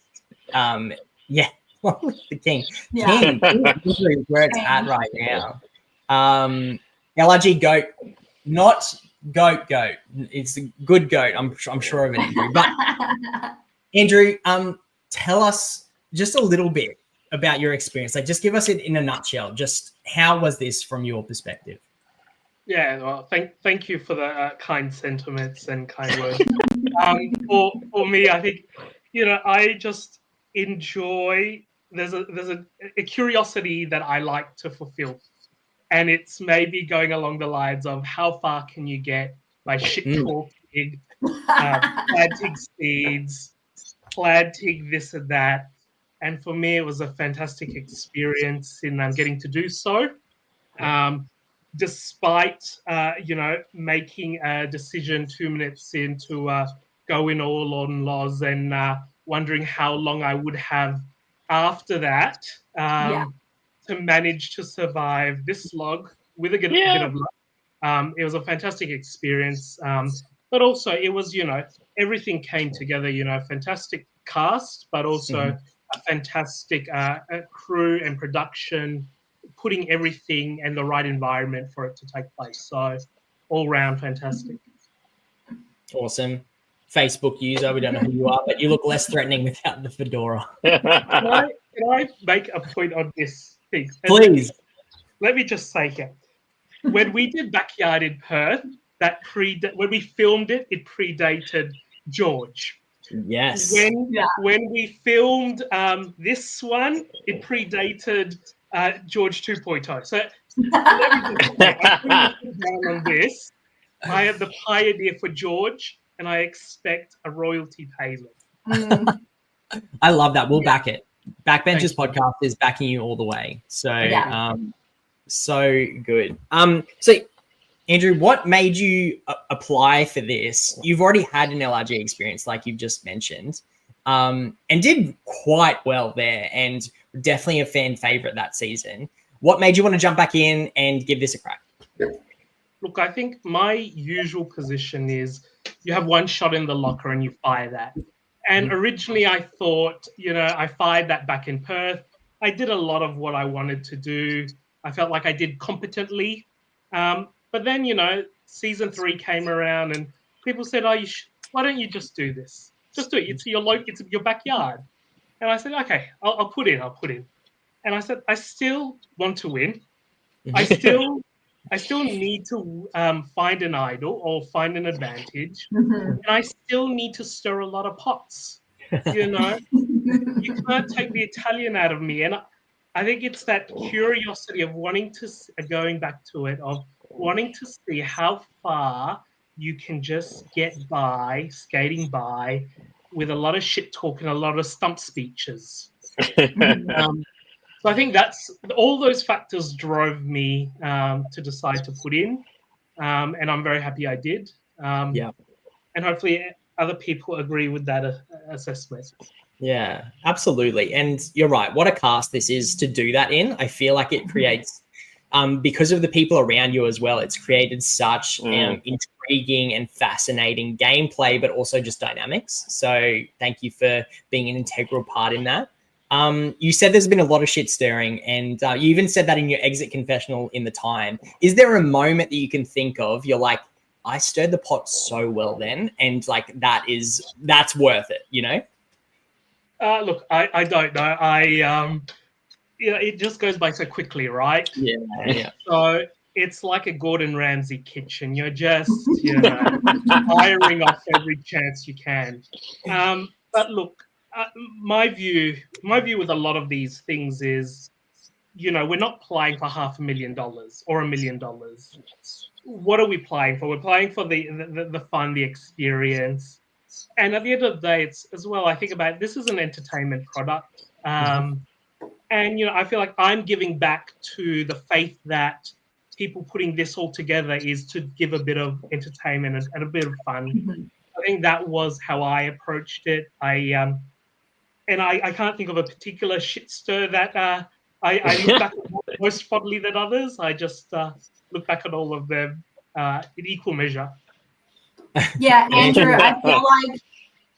the king. King is where it's at right now. LRG goat, not goat. It's a good goat. I'm sure of it, Andrew. But Andrew, tell us just a little bit about your experience. Like, just give us it in a nutshell. Just how was this from your perspective? Yeah, well, thank you for the kind sentiments and kind words. For me, I think I just enjoy. There's a curiosity that I like to fulfill, and it's maybe going along the lines of how far can you get by shit talking, planting seeds, planting this and that. And for me, it was a fantastic experience in getting to do so. Despite making a decision 2 minutes in to go in all on Loz and wondering how long I would have after that to manage to survive this slog with a bit of luck. It was a fantastic experience, but also it was, everything came together, fantastic cast, but also a fantastic crew and production, putting everything and the right environment for it to take place. So all round fantastic. Awesome. Facebook user, we don't know who you are, but you look less threatening without the fedora. Can I make a point on this thing? Please. Let me just say here, when we did Backyard in Perth, when we filmed it, it predated George. Yes. When we filmed this one, it predated George 2.0. So let me just say, I'm putting down on this. I am the pioneer for George, and I expect a royalty payment. I love that. We'll back it. Backbenchers podcast is backing you all the way. So, so good. So, Andrew, what made you apply for this? You've already had an LRG experience, like you've just mentioned, and did quite well there, and definitely a fan favorite that season. What made you want to jump back in and give this a crack? Look, I think my usual position is you have one shot in the locker and you fire that. And originally I thought, I fired that back in Perth. I did a lot of what I wanted to do. I felt like I did competently. But then, season 3 came around and people said, why don't you just do this? Just do it. It's your backyard. And I said, okay, I'll put in. And I said, I still want to win. I still need to find an idol or find an advantage. And I still need to stir a lot of pots. You can't take the Italian out of me. And I think it's that curiosity of wanting to, going back to it, of wanting to see how far you can just get by, skating by, with a lot of shit talk and a lot of stump speeches. So I think all those factors drove me to decide to put in, and I'm very happy I did. And hopefully other people agree with that assessment. Yeah, absolutely. And you're right. What a cast this is to do that in. I feel like it creates, because of the people around you as well, it's created such intriguing and fascinating gameplay, but also just dynamics. So thank you for being an integral part in that. You said there's been a lot of shit stirring, and you even said that in your exit confessional in the time. Is there a moment that you can think of? You're like, I stirred the pot so well then, and like that's worth it, Look, I don't know. It just goes by so quickly, right? Yeah. So it's like a Gordon Ramsay kitchen. You're just, firing off every chance you can. But look, my view with a lot of these things is, we're not playing for $500,000 or $1 million. What are we playing for? We're playing for the fun, the experience. And at the end of the day, it's as well, I think about this is an entertainment product. And, I feel like I'm giving back to the faith that people putting this all together is to give a bit of entertainment and a bit of fun. I think that was how I approached it. I can't think of a particular shit stir that I look back at most fondly than others. I just look back at all of them in equal measure. Yeah, Andrew,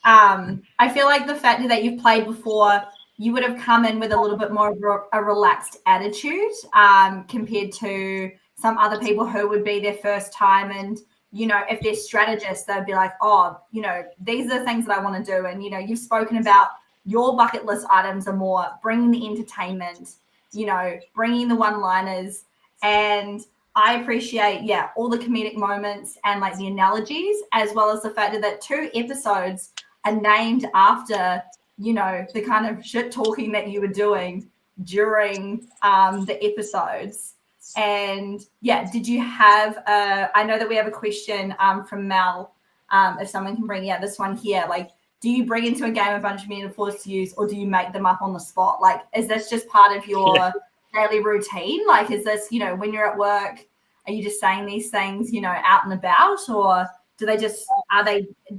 I feel like the fact that you've played before, you would have come in with a little bit more of a relaxed attitude compared to some other people who would be their first time. And, if they're strategists, they'd be like, these are the things that I want to do. And, you've spoken about your bucket list items are more bringing the entertainment, bringing the one-liners. And I appreciate, all the comedic moments and like the analogies, as well as the fact that 2 episodes are named after the kind of shit talking that you were doing during the episodes. And yeah, did you have I know that we have a question from Mel, if someone can bring this one here, like, do you bring into a game a bunch of metaphors to use, or do you make them up on the spot? Like, is this just part of your daily routine? Like, is this, when you're at work, are you just saying these things, out and about, or do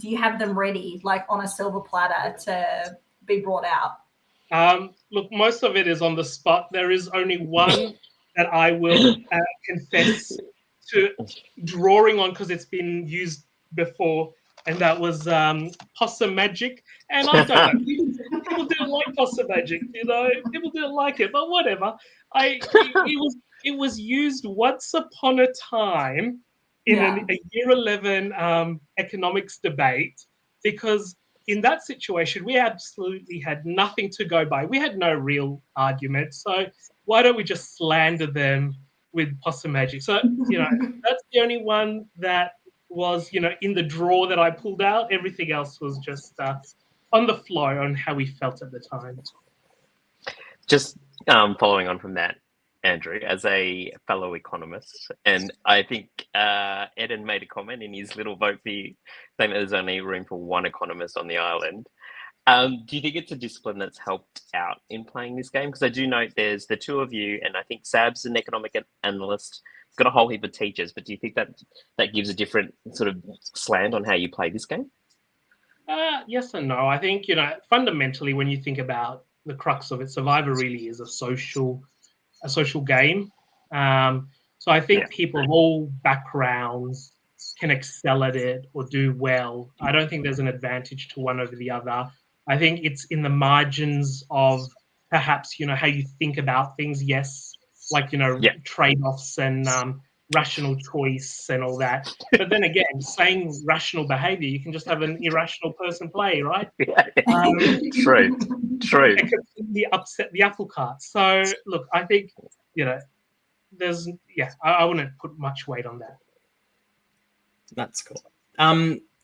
you have them ready, like on a silver platter to be brought out? Look, most of it is on the spot. There is only one that I will confess to drawing on because it's been used before, and that was possum magic. And I don't know, people didn't like possum magic, people didn't like it, but whatever. It was used once upon a time in a year 11 economics debate, because in that situation, we absolutely had nothing to go by. We had no real argument. So why don't we just slander them with possum magic? So, that's the only one that was, in the drawer that I pulled out. Everything else was just on the fly on how we felt at the time. Just following on from that, Andrew, as a fellow economist, and I think Eden made a comment in his little vote for you, saying that there's only room for one economist on the island. Do you think it's a discipline that's helped out in playing this game? Because I do note there's the two of you, and I think Sab's an economic analyst. It's got a whole heap of teachers, but do you think that gives a different sort of slant on how you play this game? Yes and no. I think, fundamentally, when you think about the crux of it, Survivor really is a social game. So I think people of all backgrounds can excel at it or do well. I don't think there's an advantage to one over the other. I think it's in the margins of perhaps, how you think about things. Yes, like, trade-offs and rational choice and all that. But then again, saying rational behavior, you can just have an irrational person play, right? True. It completely upset the apple cart. So look, I think, I wouldn't put much weight on that. That's cool.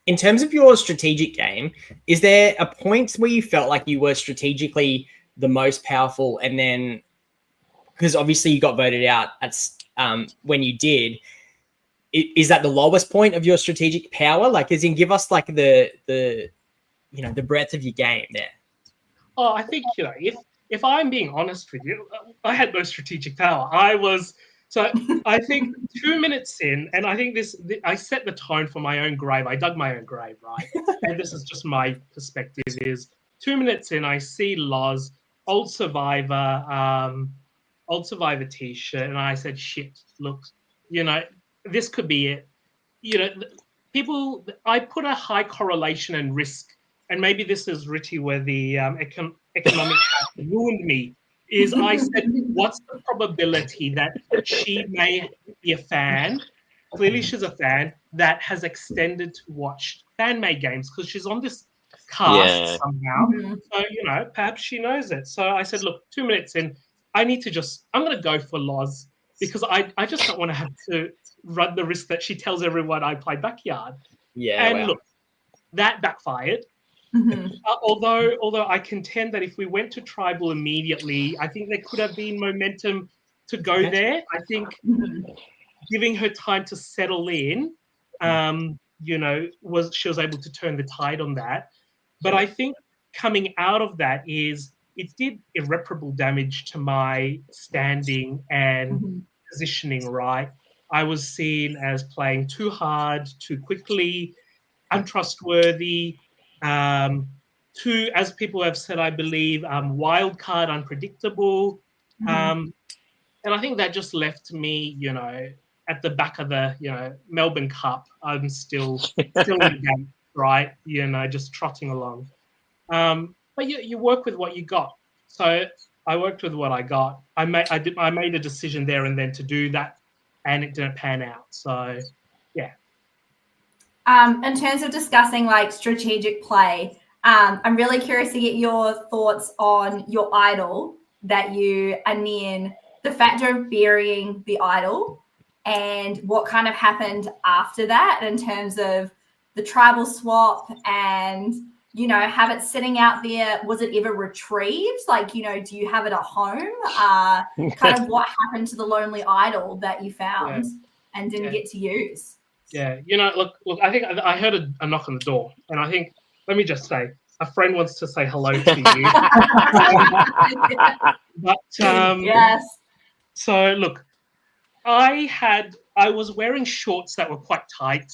In terms of your strategic game, is there a point where you felt like you were strategically the most powerful, and then, because obviously you got voted out at when you did, is that the lowest point of your strategic power? Like, as in, give us like the breadth of your game there. Oh, I think, if I'm being honest with you, I had no strategic power. So I think 2 minutes in, and I think I set the tone for my own grave. I dug my own grave, right? And this is just my perspective, is 2 minutes in, I see Loz, old Survivor t-shirt, and I said, shit, look, this could be it. I put a high correlation and risk, and maybe this is Ritty where the economic ruined me, is I said, what's the probability that she may be a fan, clearly she's a fan, that has extended to watch fan-made games, because she's on this cast somehow. So, perhaps she knows it. So I said, look, 2 minutes in, I'm going to go for Loz, because I just don't want to have to run the risk that she tells everyone I play backyard. Look, that backfired. Although I contend that if we went to tribal immediately, I think there could have been momentum to go there. I think giving her time to settle in, she was able to turn the tide on that. But I think coming out of that it did irreparable damage to my standing and positioning, right? I was seen as playing too hard, too quickly, untrustworthy, too, as people have said, I believe, wild card, unpredictable. And I think that just left me, at the back of the, Melbourne Cup. I'm still in the game, right? Just trotting along. But you work with what you got. So I worked with what I got. I made a decision there and then to do that, and it didn't pan out. So, yeah. In terms of discussing like strategic play, I'm really curious to get your thoughts on your idol that you, and then the factor of burying the idol and what kind of happened after that in terms of the tribal swap and, have it sitting out there? Was it ever retrieved? Like, do you have it at home? Kind of what happened to the Lonely Idol that you found and didn't get to use? Yeah, look, I think I heard a knock on the door, and I think, let me just say, a friend wants to say hello to you. But yes. So look, I was wearing shorts that were quite tight.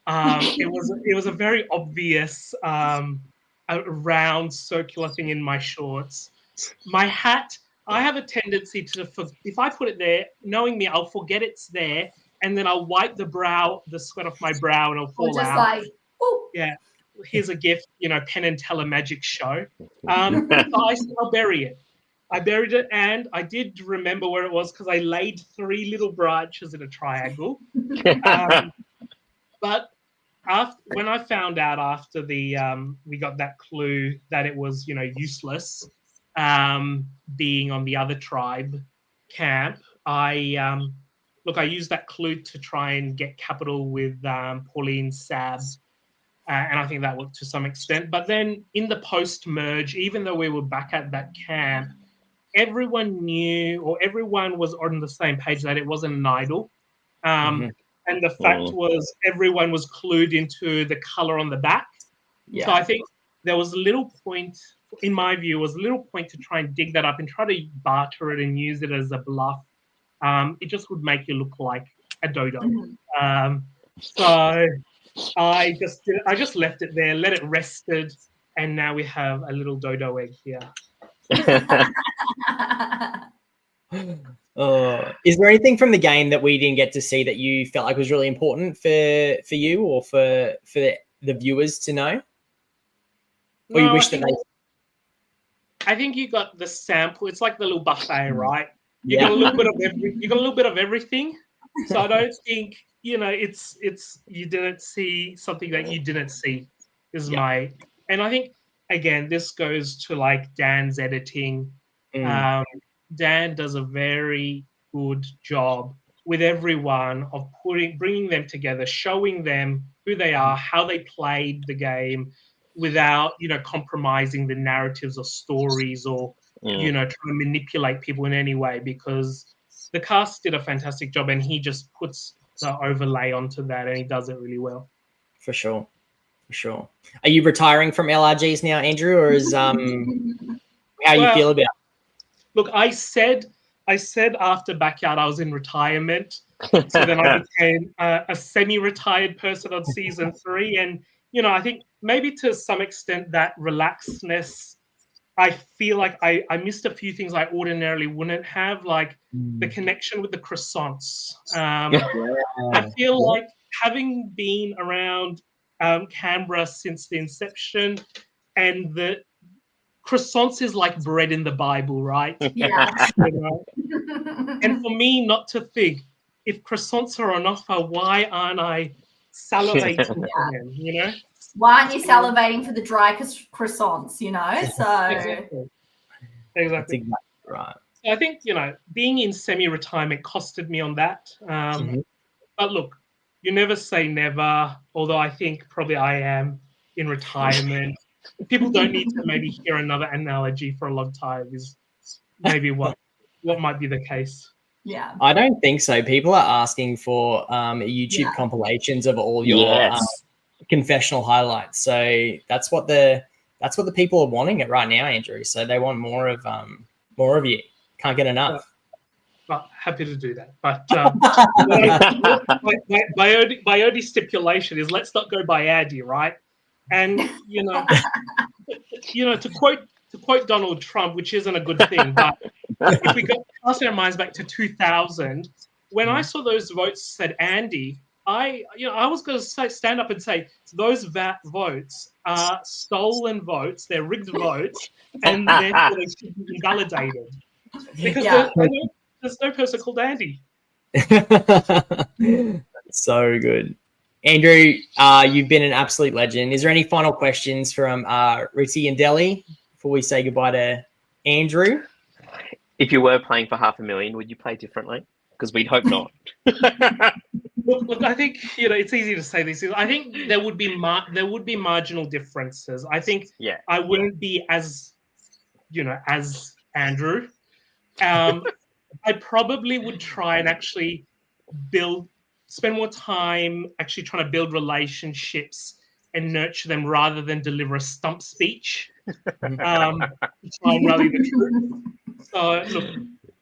It was a very obvious a round circular thing in my shorts. My hat, I have a tendency to, if I put it there, knowing me, I'll forget it's there, and then I'll wipe the sweat off my brow, and it'll fall just out. like, oh. Yeah, here's a gift, Penn and Teller magic show. So I'll bury it. I buried it, and I did remember where it was because I laid 3 little branches in a triangle. But when I found out after we got that clue that it was useless, being on the other tribe camp, I used that clue to try and get capital with Pauline Sab, and I think that worked to some extent. But then in the post-merge, even though we were back at that camp, everyone knew, or everyone was on the same page that it wasn't an idol. And the fact was everyone was clued into the color on the back. Yeah. So I think there was a little point, in my view, to try and dig that up and try to barter it and use it as a bluff. It just would make you look like a dodo. So I just left it there, let it rested, and now we have a little dodo egg here. Is there anything from the game that we didn't get to see that you felt like was really important for you or for the viewers to know? Or you wish that I think you got the sample. It's like the little buffet, right? You got a little bit of you got a little bit of everything. So I don't think it's you didn't see something that you didn't see. And I think again this goes to like Dan's editing. Dan does a very good job with everyone of bringing them together, showing them who they are, how they played the game, without compromising the narratives or stories or trying to manipulate people in any way. Because the cast did a fantastic job, and he just puts the overlay onto that, and he does it really well. For sure. Are you retiring from LRGs now, Andrew, or is how you feel about it? Look, I said after Backyard I was in retirement, so then I became a semi-retired person on season 3, and I think maybe to some extent that relaxedness, I feel like I missed a few things I ordinarily wouldn't have, like the connection with the croissants. I feel like having been around Canberra since the inception, and the croissants is like bread in the Bible, right? Yeah. And for me not to think, if croissants are on offer, why aren't I salivating for them, Why aren't you salivating for the dry croissants, So Exactly. That's exactly right. So I think, being in semi-retirement costed me on that. But look, you never say never, although I think probably I am in retirement. People don't need to maybe hear another analogy for a long time is maybe what might be the case. Yeah. I don't think so. People are asking for YouTube compilations of all your confessional highlights. So that's what the people are wanting it right now, Andrew. So they want more of you. Can't get enough. Well, happy to do that. But my only stipulation is let's not go by Andy, right? And to quote Donald Trump, which isn't a good thing, but if we cast our minds back to 2000, when I saw those votes said Andy, I was going to stand up and say those votes are stolen votes, they're rigged votes, and therefore they should be invalidated because there's no person called Andy. So good. Andrew, you've been an absolute legend. Is there any final questions from Ritty and Deli before we say goodbye to Andrew? If you were playing for $500,000, would you play differently? Because we'd hope not. Look, I think it's easy to say these things. I think there would be marginal differences. I think I wouldn't be as as Andrew. I probably would try and actually spend more time actually trying to build relationships and nurture them rather than deliver a stump speech. To try and rally the troops. So look,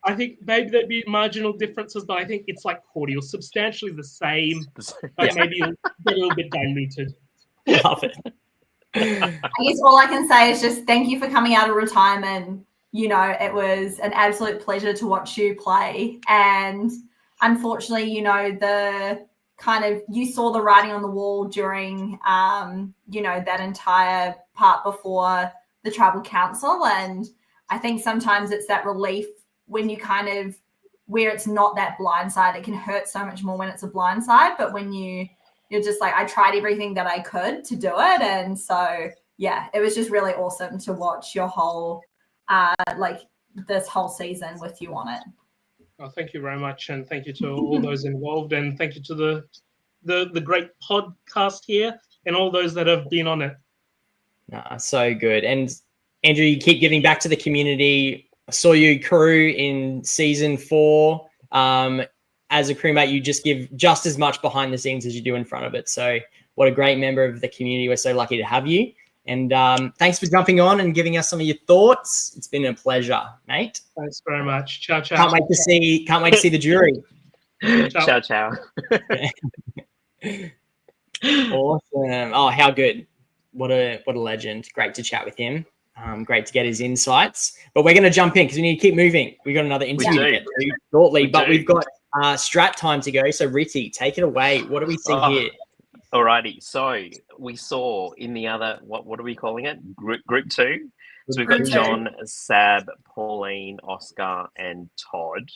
I think maybe there'd be marginal differences, but I think it's like cordial, substantially the same, but maybe a little bit diluted. Love it. I guess all I can say is just thank you for coming out of retirement. It was an absolute pleasure to watch you play. And unfortunately, you saw the writing on the wall during, that entire part before the tribal council. And I think sometimes it's that relief when you where it's not that blindside. It can hurt so much more when it's a blindside. But when you're just like, I tried everything that I could to do it. And so, yeah, it was just really awesome to watch your whole, this whole season with you on it. Oh, thank you very much. And thank you to all those involved. And thank you to the great podcast here and all those that have been on it. So good. And Andrew, you keep giving back to the community. I saw you crew in season 4. As a crewmate, you just give just as much behind the scenes as you do in front of it. So what a great member of the community. We're so lucky to have you. And thanks for jumping on and giving us some of your thoughts. It's been a pleasure, mate. Thanks very much. Ciao, ciao. Can't wait to see the jury. Ciao, ciao. Awesome. Oh, how good. What a legend. Great to chat with him. Great to get his insights. But we're going to jump in because we need to keep moving. We've got another interview to get to shortly, but we've got strat time to go. So, Ritty, take it away. What do we see here? Alrighty. So, we saw in the other, what are we calling it? Group 2. So, we've got John, Sab, Pauline, Oscar, and Todd.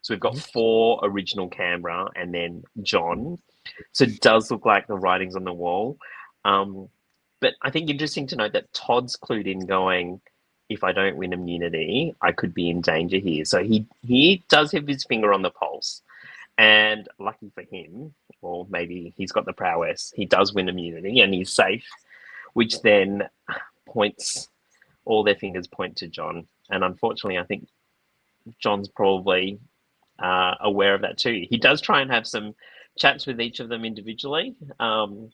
So, we've got 4 original Canberra and then John. So, it does look like the writing's on the wall. But I think interesting to note that Todd's clued in going, if I don't win immunity, I could be in danger here. So he does have his finger on the pulse. And lucky for him, or maybe he's got the prowess, he does win immunity and he's safe, which then all their fingers point to John. And unfortunately, I think John's probably aware of that too. He does try and have some chats with each of them individually. Some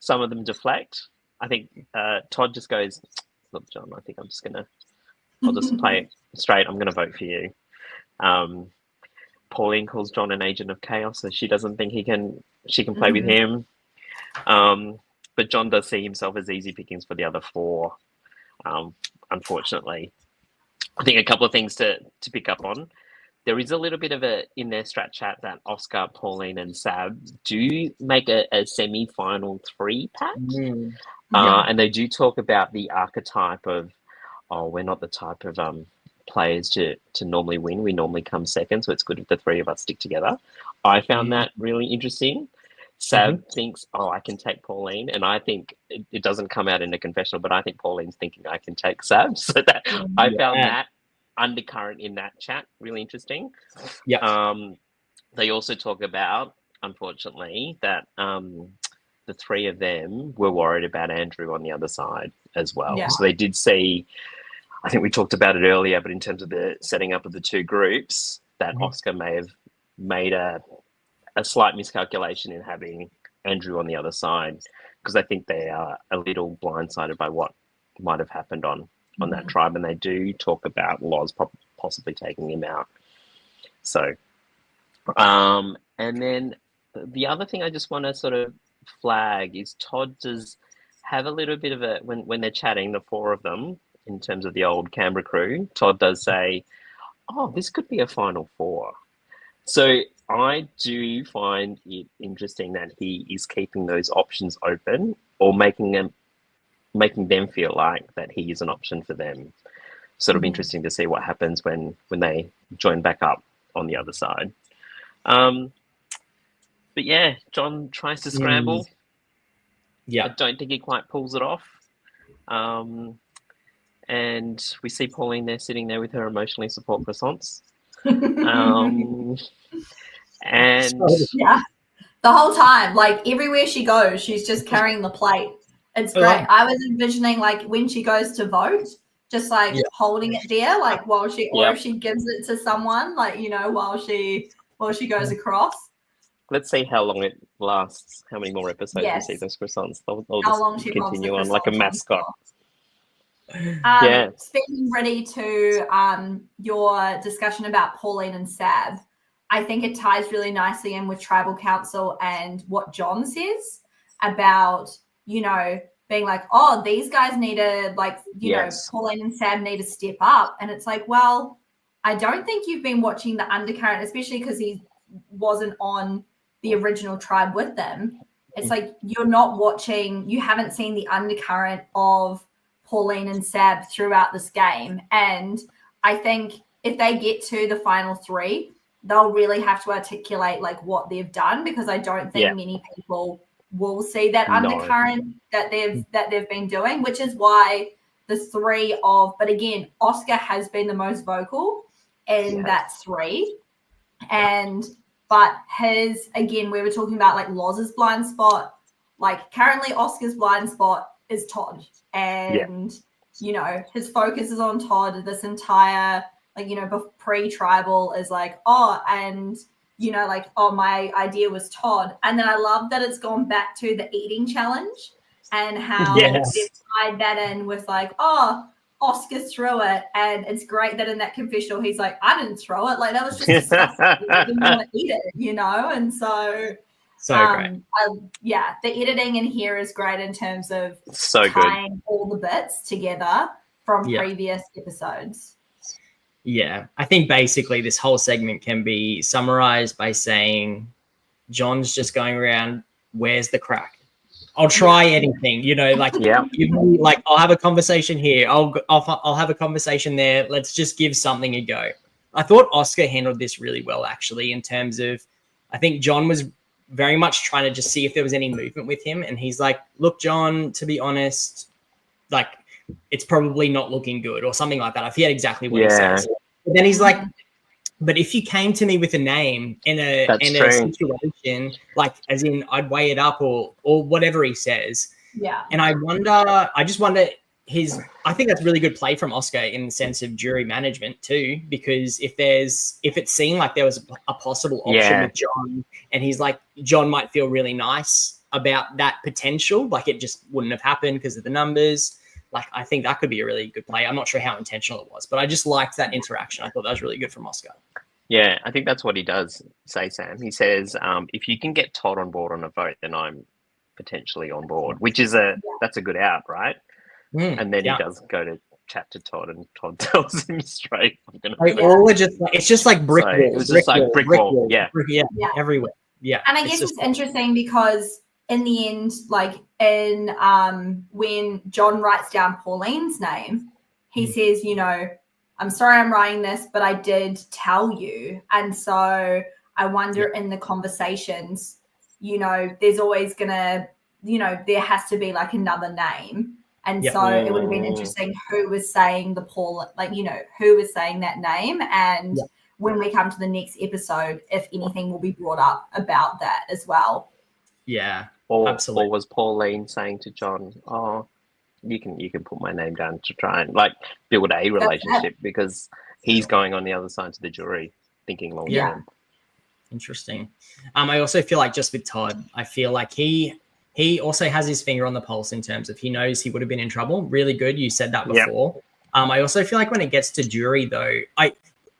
of them deflect. I think Todd just goes, look, John, I think I'll just play it straight. I'm going to vote for you. Pauline calls John an agent of chaos, so she doesn't think she can play with him. But John does see himself as easy pickings for the other 4, unfortunately. I think a couple of things to pick up on. There is a little bit of in their strat chat that Oscar, Pauline, and Sab do make a semi-final 3-pack. And they do talk about the archetype of, we're not the type of players to normally win. We normally come second, so it's good if the 3 of us stick together. I found that really interesting. Sab thinks, I can take Pauline, and I think it doesn't come out in the confessional, but I think Pauline's thinking I can take Sab. So that I found that undercurrent in that chat really interesting. They also talk about, unfortunately, that the 3 of them were worried about Andrew on the other side as well. So they did see, I think we talked about it earlier, but in terms of the setting up of the 2 groups, that Oscar may have made a slight miscalculation in having Andrew on the other side, because I think they are a little blindsided by what might have happened on that tribe, and they do talk about Loz possibly taking him out. So, and then the other thing I just want to sort of flag is Todd does have a little bit of when they're chatting, the 4 of them, in terms of the old Canberra crew, Todd does say, this could be a final 4. So I do find it interesting that he is keeping those options open, or making them feel like that he is an option for them. Sort of interesting to see what happens when they join back up on the other side. But yeah, John tries to scramble. I don't think he quite pulls it off. And we see Pauline there sitting there with her emotionally support croissants. And The whole time, like everywhere she goes, she's just carrying the plate. It's great. I was envisioning like when she goes to vote, just like holding it there, like while she, or if she gives it to someone, like, you know, while she goes across. Let's see how long it lasts, how many more episodes we see those croissants. They'll how long just she continue on like a mascot. Speaking ready to your discussion about Pauline and Sab, I think it ties really nicely in with Tribal Council and what John says about, you know, being like, oh, these guys need to, like, you know, Pauline and Sab need to step up. And it's like, well, I don't think you've been watching the undercurrent, especially because he wasn't on the original tribe with them. It's like you're not watching, you haven't seen the undercurrent of Pauline and Sab throughout this game. And I think if they get to the final three, they'll really have to articulate like what they've done, because I don't think many people will see that undercurrent that they've been doing, which is why the three of, but again, Oscar has been the most vocal in that three. But his, again, we were talking about like Loz's blind spot, like currently Oscar's blind spot is Todd. And, you know, his focus is on Todd this entire, like, you know, pre-tribal is like, oh, and, you know, like, oh, my idea was Todd. And then I love that it's gone back to the eating challenge and how they've tied that in with like, oh, Oscar threw it. And it's great that in that confessional, he's like, I didn't throw it. Like, that was just disgusting. I didn't want to eat it, you know? And so great. The editing in here is great in terms of tying all the bits together from previous episodes. Yeah, I think basically this whole segment can be summarized by saying John's just going around, where's the crack? I'll try anything, you know, like, like I'll have a conversation here. I'll have a conversation there. Let's just give something a go. I thought Oscar handled this really well, actually, in terms of, I think John was very much trying to just see if there was any movement with him. And he's like, look, John, to be honest, like, it's probably not looking good or something like that. I forget exactly what he says. But then he's like, but if you came to me with a name in a situation, like as in I'd weigh it up or whatever he says. Yeah. And I just wonder I think that's really good play from Oscar in the sense of jury management too, because if it seemed like there was a possible option with John and he's like, John might feel really nice about that potential, like it just wouldn't have happened because of the numbers. Like, I think that could be a really good play. I'm not sure how intentional it was, but I just liked that interaction. I thought that was really good from Oscar. Yeah, I think that's what he does say, Sam. He says, if you can get Todd on board on a vote, then I'm potentially on board, which is that's a good out, right? And then he does go to chat to Todd, and Todd tells him straight, it's just like brick wall. It was just like brick wall. Yeah, everywhere. Yeah. And I guess it's interesting because in the end, like when John writes down Pauline's name, he says, you know, I'm sorry I'm writing this, but I did tell you. And so I wonder in the conversations, you know, there's always gonna, you know, there has to be like another name. And so it would have been interesting who was saying who was saying that name. And when we come to the next episode, if anything will be brought up about that as well. Yeah. Absolutely. Or was Pauline saying to John, oh, you can put my name down to try and like build a relationship, because he's going on the other side to the jury thinking long term. Interesting. I also feel like just with Todd, I feel like he also has his finger on the pulse in terms of he knows he would have been in trouble. Really good. You said that before. I also feel like when it gets to jury though,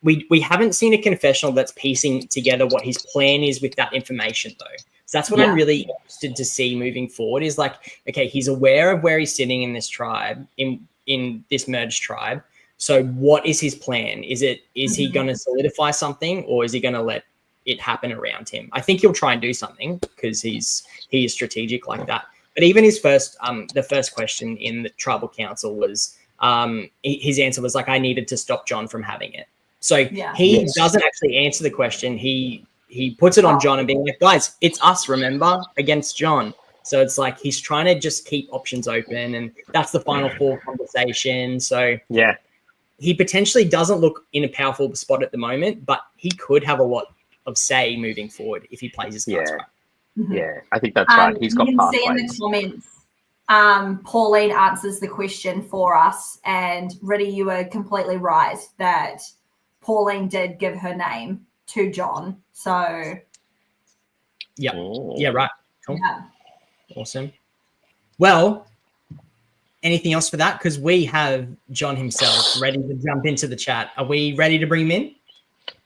we haven't seen a confessional that's piecing together what his plan is with that information though. So that's what I'm really interested to see moving forward is like, okay, he's aware of where he's sitting in this tribe, in this merged tribe. So what is his plan? Is he going to solidify something, or is he going to let it happen around him? I think he'll try and do something because he is strategic like that. But even his the first question in the tribal council was, his answer was like, I needed to stop John from having it. So he doesn't actually answer the question. He puts it on John and being like, guys, it's us, remember, against John. So it's like he's trying to just keep options open, and that's the final four conversation. So he potentially doesn't look in a powerful spot at the moment, but he could have a lot of say moving forward if he plays his cards right. Mhm. Yeah, I think that's right. He's got you can see in the pathways. comments, Pauline answers the question for us, and Riddy, you were completely right that Pauline did give her name to John. So Yeah. Oh. Yeah, right. Cool. yeah. Awesome. Well, anything else for that? Because we have John himself ready to jump into the chat. Are we ready to bring him in?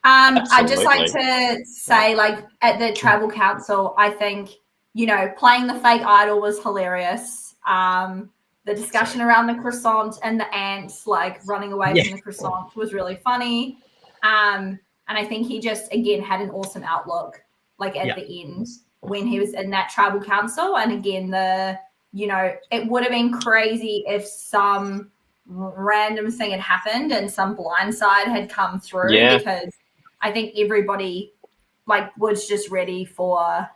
I'd just like Absolutely. to say, like, at the Travel Council, I think, playing the fake idol was hilarious. The discussion around the croissant and the ants, like, running away from the croissant was really funny. And I think he just, again, had an awesome outlook, like, at the end when he was in that Tribal Council. And again, it would have been crazy if some random thing had happened and some blindside had come through, because I think everybody was just ready for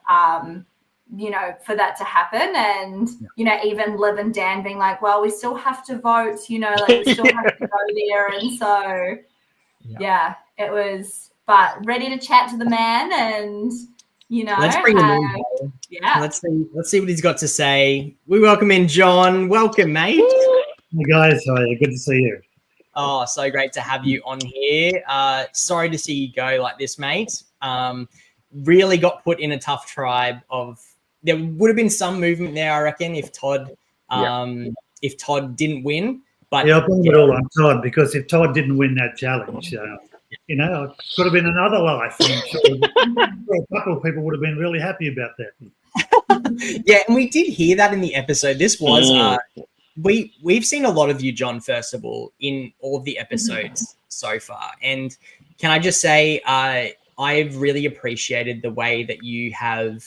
for that to happen. And even Liv and Dan being like, well, we still have to vote, we still have to go there. And so it was, but ready to chat to the man. And let's bring him in. Let's see what he's got to say. We welcome in John. Welcome, mate. Hey guys, how are you? Good to see you. Oh, so great to have you on here. Sorry to see you go like this, mate. Really got put in a tough tribe there would have been some movement there, I reckon, if Todd didn't win. But I'll blame it all on Todd, because if Todd didn't win that challenge, it could have been another life. I'm sure a couple of people would have been really happy about that. Yeah, and we did hear that in the episode. This was we've seen a lot of you, John, first of all, in all of the episodes so far. And can I just say, I've really appreciated the way that you have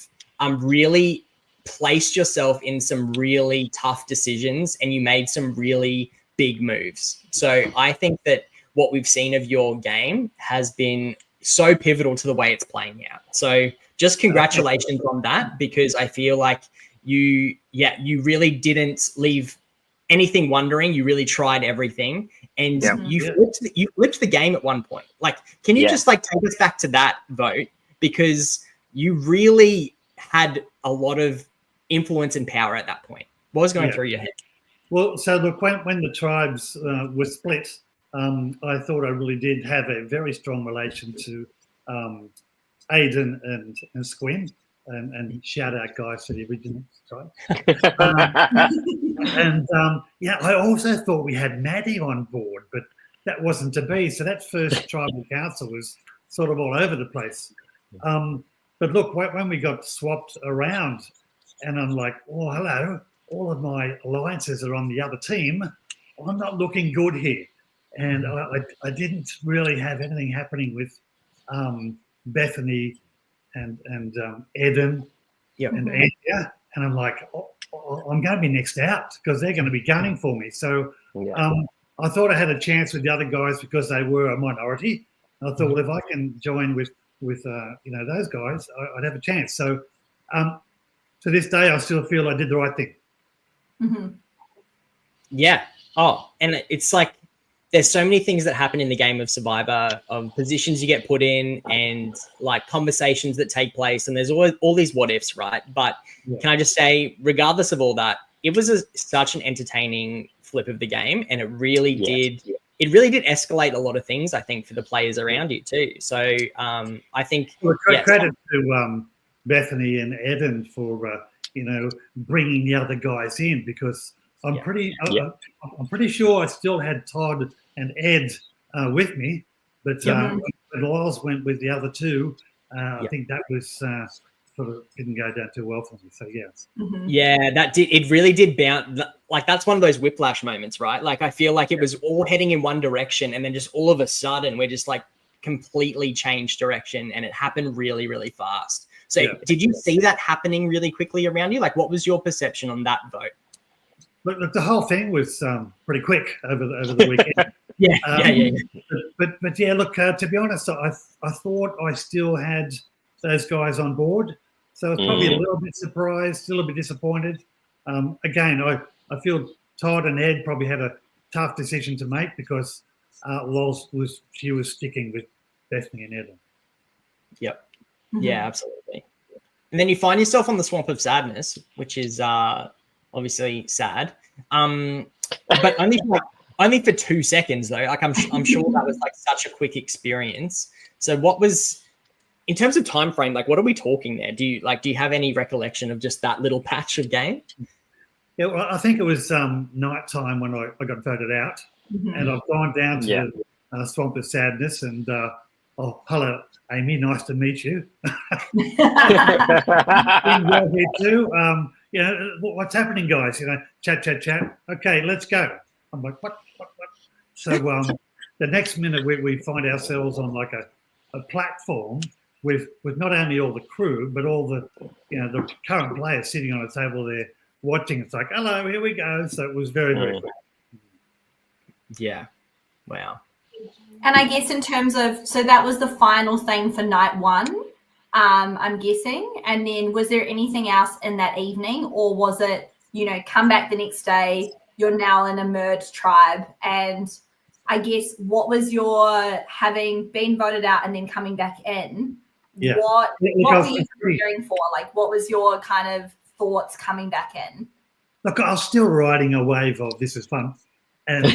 really placed yourself in some really tough decisions, and you made some really big moves. So I think that what we've seen of your game has been so pivotal to the way it's playing out. So just congratulations on that, because I feel like you really didn't leave anything wondering. You really tried everything, and you flipped the game at one point. Like, can you just take us back to that vote, because you really had a lot of influence and power at that point. What was going through your head? Well, so look, when the tribes were split, I thought I really did have a very strong relation to Aidan and Squin, and shout out guys for the original tribe. I also thought we had Maddie on board, but that wasn't to be. So that first tribal council was sort of all over the place. But look, when we got swapped around, and I'm like, oh, hello, all of my alliances are on the other team. I'm not looking good here. And I didn't really have anything happening with Bethany and Eden and Andrea. And I'm like, I'm going to be next out, because they're going to be gunning for me. So I thought I had a chance with the other guys because they were a minority. And I thought, well, if I can join with those guys, I'd have a chance. So to this day, I still feel I did the right thing. Mm-hmm. Yeah. Oh, and it's like there's so many things that happen in the game of Survivor, of positions you get put in, and like conversations that take place, and there's always all these what ifs, right? But can I just say, regardless of all that, it was such an entertaining flip of the game, and it really did. It really did escalate a lot of things, I think, for the players around you too. So I think credit to Bethany and Eden for bringing the other guys in, because I'm pretty sure I still had Todd and Ed with me, but when Lyles went with the other two, I think that was sort of didn't go down too well for me. So it really did bounce. Like, that's one of those whiplash moments, right? Like, I feel like it was all heading in one direction, and then just all of a sudden we're just like completely changed direction, and it happened really, really fast. So did you see that happening really quickly around you? Like, what was your perception on that vote? Look, the whole thing was pretty quick over the weekend. But look, to be honest, I thought I still had those guys on board, so I was probably a little bit surprised, still a bit disappointed. Again, I feel Todd and Ed probably had a tough decision to make, because Loz was sticking with Bethany and Eden. Yep. Yeah, absolutely. And then you find yourself on the Swamp of Sadness, which is obviously sad. But only for 2 seconds though. Like I'm sure that was like such a quick experience. So what was, in terms of time frame, like what are we talking there? Do you have any recollection of just that little patch of game? Yeah, well, I think it was night time when I got voted out, and I've gone down to the Swamp of Sadness, and oh, hello, Amy, nice to meet you. Been well here too. You know, what's happening, guys? You know, chat. Okay, let's go. I'm like, what? So the next minute we find ourselves on like a platform with not only all the crew but all the the current players sitting on a table there watching. It's like, hello, here we go. So it was very quick. Yeah. Wow. And I guess in terms of, so that was the final thing for night one, I'm guessing. And then was there anything else in that evening, or was it, come back the next day, you're now in a merged tribe? And I guess what was your, having been voted out and then coming back in, what were you preparing for? Like, what was your kind of thoughts coming back in? Look, I was still riding a wave of this is fun. And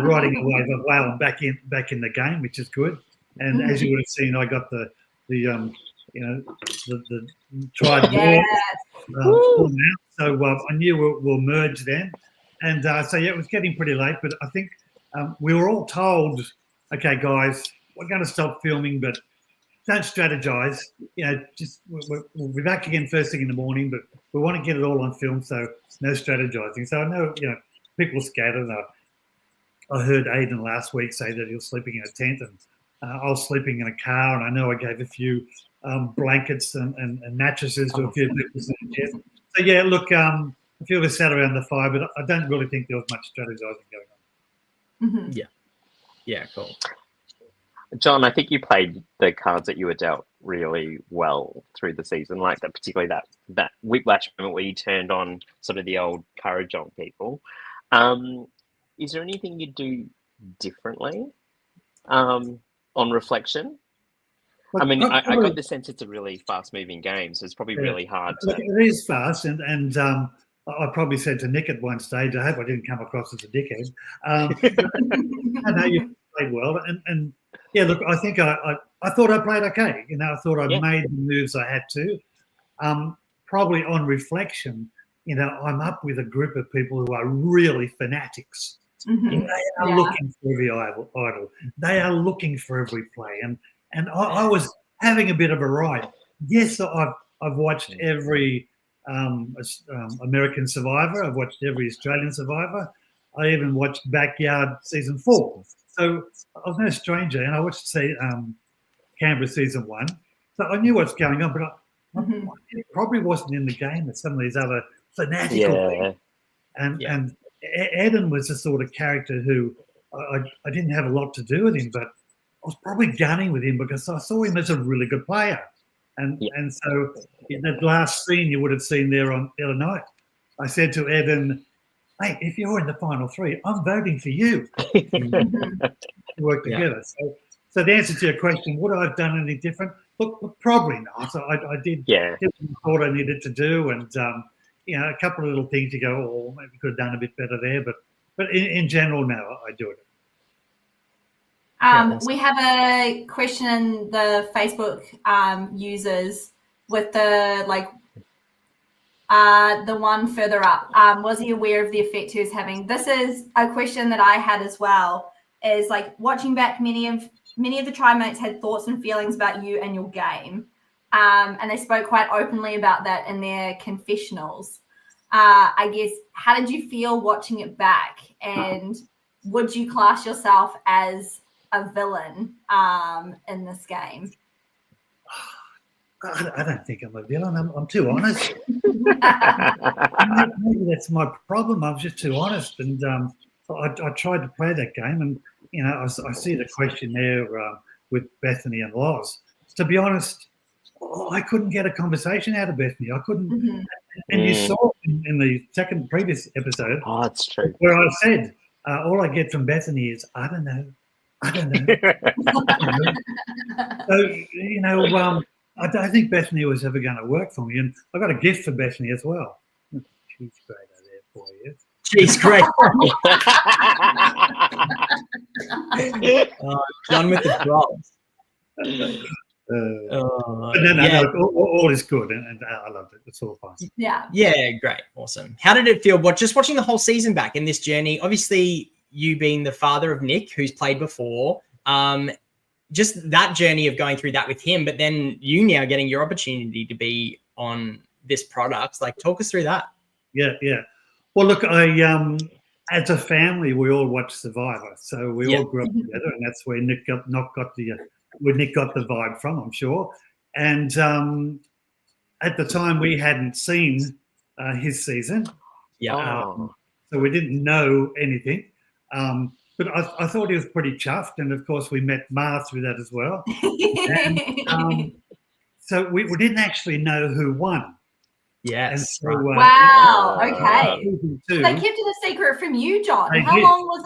riding a wave of, wow, I'm back in the game, which is good. And as you would have seen, I got the tribe out. So I knew we'll merge then. And so it was getting pretty late, but I think we were all told, okay, guys, we're going to stop filming, but don't strategize. Just we'll be back again first thing in the morning, but we want to get it all on film, so no strategizing. So I know, people scattered. I heard Aidan last week say that he was sleeping in a tent, and I was sleeping in a car, and I know I gave a few blankets and mattresses to a few people. So yeah, look, a few of us sat around the fire, but I don't really think there was much strategizing going on. Yeah, cool. John, I think you played the cards that you were dealt really well through the season, like that, particularly that whiplash moment where you turned on sort of the old courage on people. Is there anything you'd do differently on reflection? Look, I mean, I got the sense it's a really fast-moving game, so it's probably really hard to... Look, it is fast, and I probably said to Nick at one stage, I hope I didn't come across as a dickhead. I know you played well, and yeah, look, I think I thought I played okay. I thought I made the moves I had to. Probably on reflection, I'm up with a group of people who are really fanatics. They are looking for every idol. They are looking for every play, and I was having a bit of a ride. Yes, I've watched every American Survivor. I've watched every Australian Survivor. I even watched Backyard season 4. So I was no stranger, and I watched Canberra season 1. So I knew what's going on, but I probably wasn't in the game as some of these other fanatical people. And Eden was the sort of character who I didn't have a lot to do with him, but I was probably gunning with him because I saw him as a really good player. And so in that last scene you would have seen there on the other night, I said to Eden, hey, if you're in the final 3, I'm voting for you. Work together. So the answer to your question, would I have done anything different? Look, probably not. So I did what I needed to do, and a couple of little things you go, oh, maybe could have done a bit better there, but in general, no, I do it. We have a question in the Facebook users with the one further up. Was he aware of the effect he was having? This is a question that I had as well. Is watching back, many of the tribe mates had thoughts and feelings about you and your game, and they spoke quite openly about that in their confessionals. I guess, how did you feel watching it back, and would you class yourself as a villain in this game? I don't think I'm a villain. I'm too honest. Maybe that's my problem. I was just too honest, and I tried to play that game. And I see the question there with Bethany and Loz. To be honest, I couldn't get a conversation out of Bethany. I couldn't. And you saw in the previous episode. Oh, that's true. Where I said all I get from Bethany is I don't know. So I don't think Bethany was ever going to work for me, and I got a gift for Bethany as well. She's great over there for you. She's great. John with the props. But no, all is good, and I loved it. It's all fun. Yeah. Yeah, great. Awesome. How did it feel? Just watching the whole season back in this journey, obviously you being the father of Nick, who's played before, just that journey of going through that with him, but then you now getting your opportunity to be on this product. Like, talk us through that. Yeah. Well, look, as a family, we all watched Survivor, so we all grew up together, and that's where Nick got the vibe from, I'm sure. And at the time, we hadn't seen his season, so we didn't know anything. But I thought he was pretty chuffed, and of course, we met Ma through that as well. And, so we didn't actually know who won. Yes. So, wow. Okay. They kept it a secret from you, John. How long was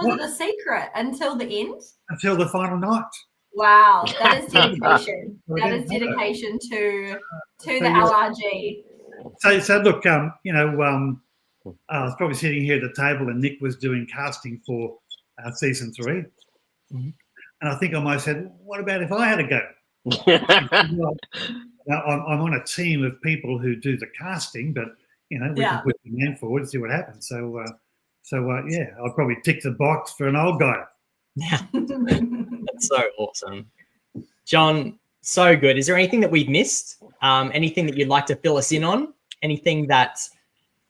it a secret? Until the end? Until the final night. Wow, that is dedication. That is dedication to the LRG. So look, I was probably sitting here at the table, and Nick was doing casting for season 3, and I think I might have said, "What about if I had a go?" Now, I'm on a team of people who do the casting, but we can put the name forward and see what happens. So I'll probably tick the box for an old guy. Yeah, that's so awesome, John. So good. Is there anything that we've missed? Anything that you'd like to fill us in on? Anything that,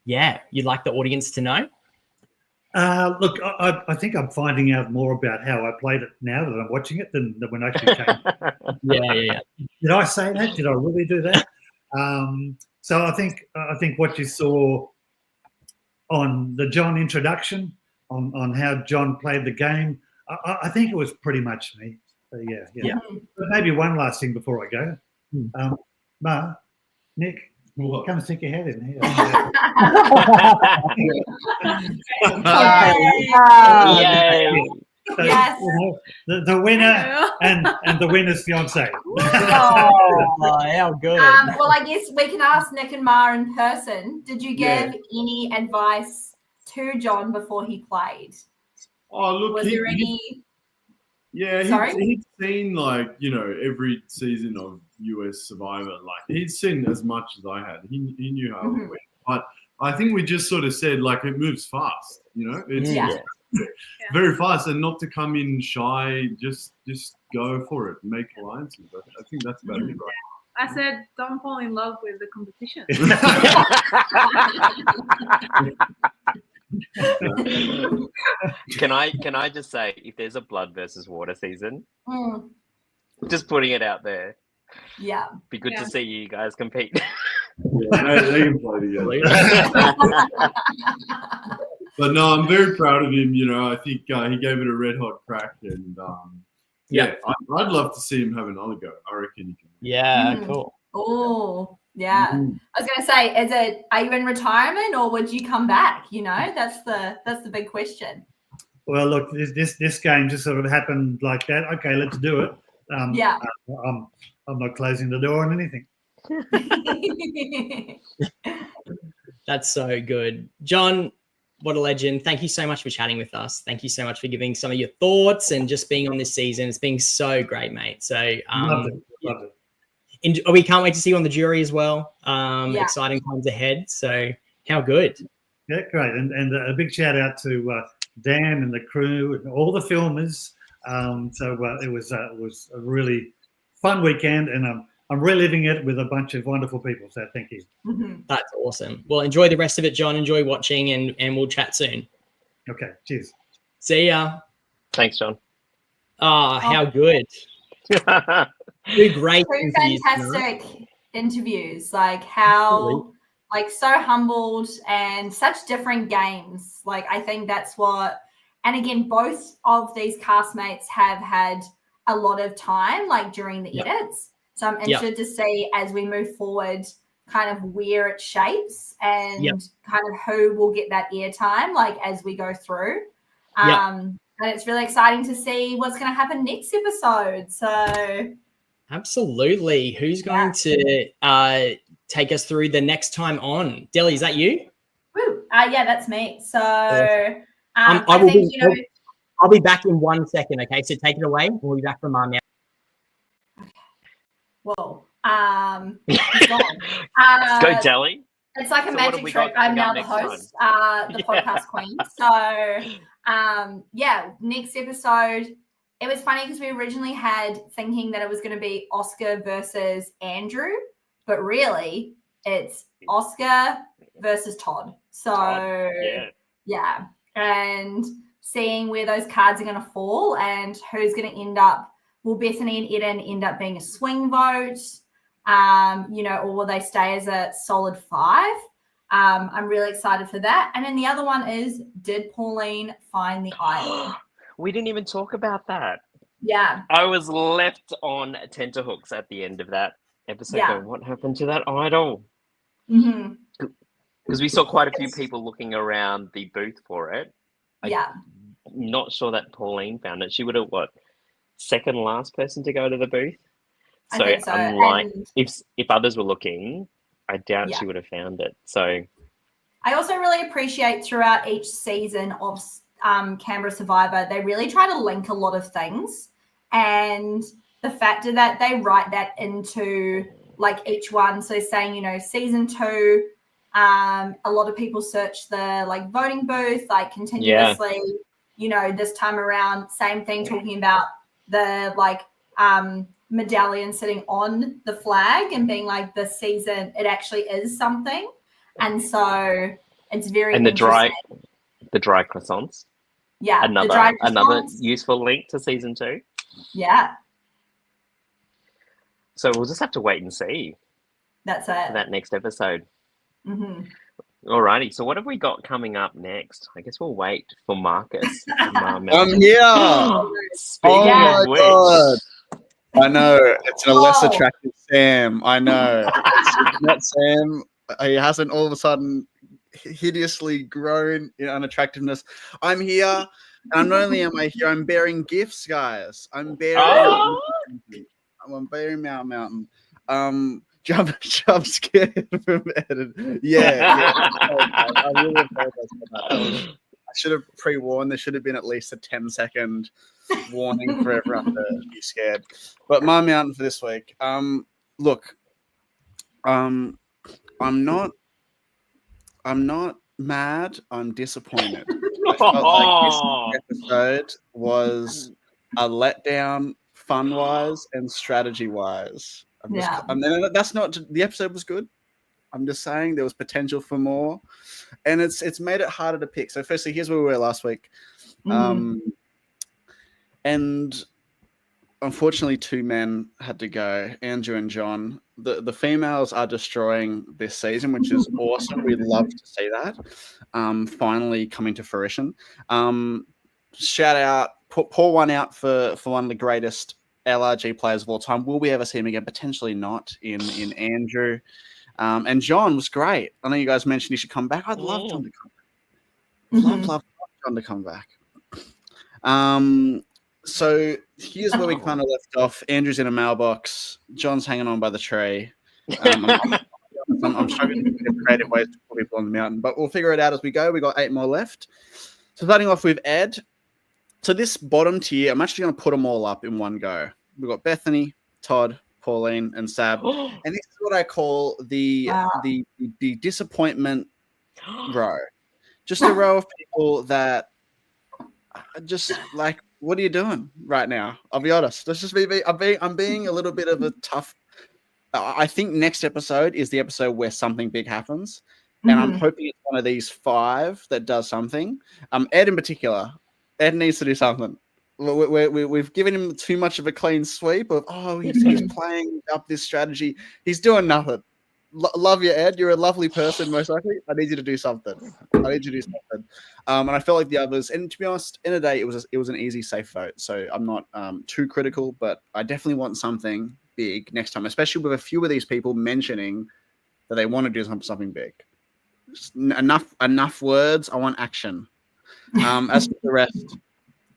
you'd like the audience to know? Look, I think I'm finding out more about how I played it now that I'm watching it than when I actually came. Yeah. Did I say that? Did I really do that? So I think what you saw on the John introduction, on how John played the game, I think it was pretty much me. So yeah. But maybe one last thing before I go. Ma, Nick, come stick your head in here. Yay. So, Yes. The winner and the winner's fiance. How good. Well, I guess we can ask Nick and Ma in person. Did you give any advice to John before he played? Oh, look, Was there any? He'd seen every season of US Survivor. Like, he'd seen as much as I had. He knew how it went. But I think we just sort of said, it moves fast. It's very fast, and not to come in shy. Just go for it, make alliances. I think that's about it, right? I said, don't fall in love with the competition. Can I just say, if there's a blood versus water season, just putting it out there, be good to see you guys compete. They can play together. But no, I'm very proud of him. I think he gave it a red hot crack, and I'd love to see him have another go. I reckon he can. Yeah, cool. Oh, yeah. I was going to say, are you in retirement, or would you come back? That's the big question. Well, look, this game just sort of happened like that. Okay, let's do it. I'm not closing the door on anything. That's so good, John. What a legend. Thank you so much for chatting with us. Thank you so much for giving some of your thoughts and just being on this season. It's been so great, mate. So Loved it. We can't wait to see you on the jury as well. Exciting times ahead. So how good. Yeah, great. And a big shout out to Dan and the crew and all the filmers. It was a really fun weekend, and I'm reliving it with a bunch of wonderful people. So thank you. That's awesome. Well, enjoy the rest of it, John. Enjoy watching, and we'll chat soon. Okay. Cheers. See ya. Thanks, John. How good. Two great interviews, fantastic interviews. How so humbled, and such different games. I think that's what. And again, both of these castmates have had a lot of time, during the edits. So I'm interested to see, as we move forward, kind of where it shapes and kind of who will get that airtime, as we go through. And it's really exciting to see what's going to happen next episode. So Absolutely. Who's going to take us through the next time on? Delhi, is that you? Woo. Yeah, that's me. So I I will think, be, I'll be back in 1 second, okay? So take it away. We'll be back from now. Whoa. He's gone. Let's go, Delhi. It's like a So what have magic we trick. got I'm coming up now the next host, the Yeah. podcast queen. So, next episode, it was funny because we originally had thinking that it was going to be Oscar versus Andrew, but really it's Oscar versus Todd. So, Todd, yeah. And seeing where those cards are going to fall and who's going to end up, will Bethany and Eden end up being a swing vote? Or will they stay as a solid 5? I'm really excited for that. And then the other one is, did Pauline find the idol? We didn't even talk about that. Yeah. I was left on tenterhooks at the end of that episode going, what happened to that idol? Mm-hmm. Because we saw quite a few people looking around the booth for it. I'm not sure that Pauline found it. She would have, second last person to go to the booth? So, I think so. unlike if others were looking, I doubt she would have found it. So I also really appreciate throughout each season of Canberra Survivor, they really try to link a lot of things. And the fact that they write that into like each one. So saying, season 2, a lot of people search the like voting booth, like continuously, this time around, same thing, talking about the like medallion sitting on the flag and being like, this season it actually is something. And so it's very and the dry croissants. Yeah. Another useful link to season 2. Yeah. So we'll just have to wait and see. That's it. For that next episode. Mm-hmm. Alrighty. So what have we got coming up next? I guess we'll wait for Marcus. I'm here. Speaking of which, God. I know it's a less attractive Sam. I know it's not Sam. He hasn't all of a sudden hideously grown in unattractiveness. I'm here, and not only am I here, I'm bearing gifts, guys. I'm bearing. I'm bearing Mountain. Jump scared from Eden. Yeah. I really apologize for that. I should have pre-warned. There should have been at least a 10-second warning for everyone to be scared. But my mountain for this week. Look, I'm not mad. I'm disappointed. I felt like this episode was a letdown, fun-wise and strategy-wise. That's not. The episode was good. I'm just saying there was potential for more, and it's made it harder to pick. So firstly, here's where we were last week, and unfortunately, 2 men had to go, Andrew and John. The females are destroying this season, which is awesome. We'd love to see that finally coming to fruition. Shout out, pour one out for one of the greatest LRG players of all time. Will we ever see him again? Potentially not in Andrew. And John was great. I know you guys mentioned he should come back. I'd love John to come back. Love John to come back. So here's where we kind of left off. Andrew's in a mailbox. John's hanging on by the tree. I'm struggling to think of creative ways to put people on the mountain, but we'll figure it out as we go. We got 8 more left. So starting off with Ed. So this bottom tier, I'm actually going to put them all up in one go. We've got Bethany, Todd, Pauline, and Sab. And this is what I call the disappointment row. Just a row of people that are just like, what are you doing right now? I'll be honest. Let's just I'm being a little bit of a tough. I think next episode is the episode where something big happens. And I'm hoping it's one of these 5 that does something. Ed in particular. Ed needs to do something. We've given him too much of a clean sweep of, he's playing up this strategy. He's doing nothing. Love you, Ed. You're a lovely person, most likely. I need you to do something. And I felt like the others, and to be honest, in a day, it was an easy, safe vote. So I'm not too critical, but I definitely want something big next time, especially with a few of these people mentioning that they want to do something big. Just enough words. I want action. As for the rest,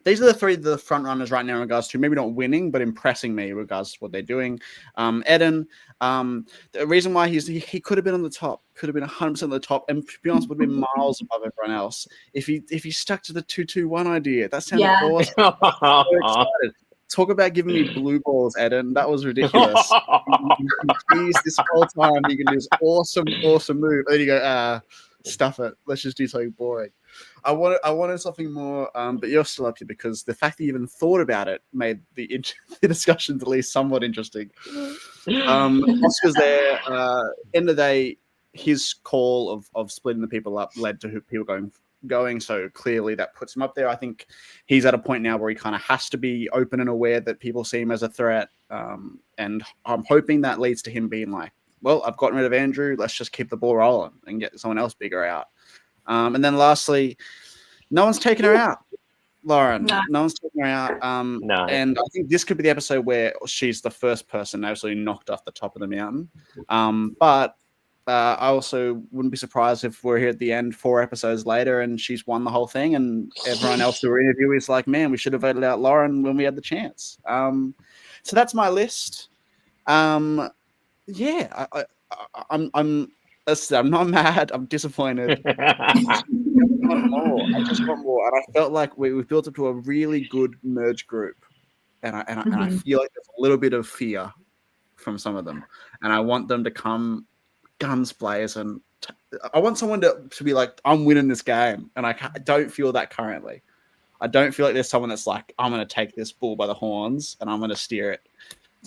these are the front runners right now in regards to maybe not winning, but impressing me in regards to what they're doing. Eden, the reason why he could have been on the top, could have been 100% on the top, and to be honest, would have been miles above everyone else if he stuck to the 2-2-1 idea. That sounded awesome. I'm so excited. Talk about giving me blue balls, Eden. That was ridiculous. You teased this whole time. You can do this awesome move. And then you go, stuff it. Let's just do something boring. I wanted something more, but you're still up here because the fact that you even thought about it made the discussions at least somewhat interesting. Oscar's there. End of the day, his call of splitting the people up led to people going. So clearly that puts him up there. I think he's at a point now where he kind of has to be open and aware that people see him as a threat. And I'm hoping that leads to him being like, well, I've gotten rid of Andrew. Let's just keep the ball rolling and get someone else bigger out. And then lastly, no one's taken her out, Lauren. No one's taken her out. No. And I think this could be the episode where she's the first person absolutely knocked off the top of the mountain. But I also wouldn't be surprised if we're here at the end 4 episodes later and she's won the whole thing and everyone else who were interviewed is like, man, we should have voted out Lauren when we had the chance. So that's my list. I'm not mad. I'm disappointed. I just want more. And I felt like we've built up to a really good merge group. And I feel like there's a little bit of fear from some of them. And I want them to come guns blazing. I want someone to be like, I'm winning this game. And I don't feel that currently. I don't feel like there's someone that's like, I'm going to take this bull by the horns and I'm going to steer it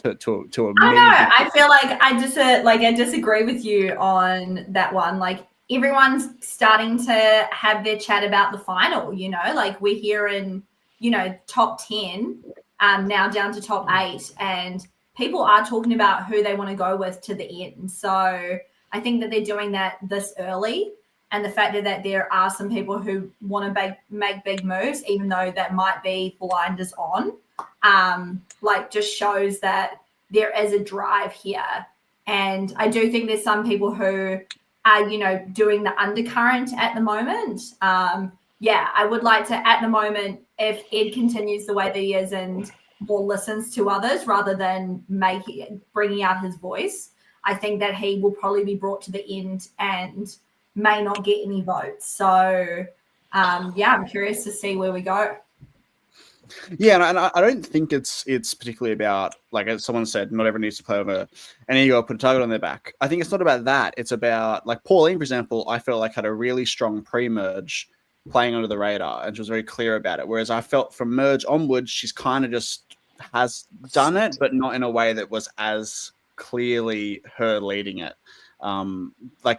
to a I don't know. I feel like I disagree with you on that one. Like everyone's starting to have their chat about the final, you know, like we're here in, you know, top 10, now down to top 8, and people are talking about who they want to go with to the end. So I think that they're doing that this early, and the fact that there are some people who want to make big moves, even though that might be blinders on, like just shows that there is a drive here. And I do think there's some people who are, you know, doing the undercurrent at the moment. I would like to, at the moment, if Ed continues the way that he is and more listens to others rather than bringing out his voice, I think that he will probably be brought to the end and may not get any votes. So, I'm curious to see where we go. Yeah, and I don't think it's particularly about, like as someone said, not everyone needs to play over an ego or put a target on their back. I think it's not about that. It's about, like Pauline, for example, I felt like had a really strong pre-merge playing under the radar, and she was very clear about it. Whereas I felt from merge onwards, she's kind of just has done it, but not in a way that was as clearly her leading it.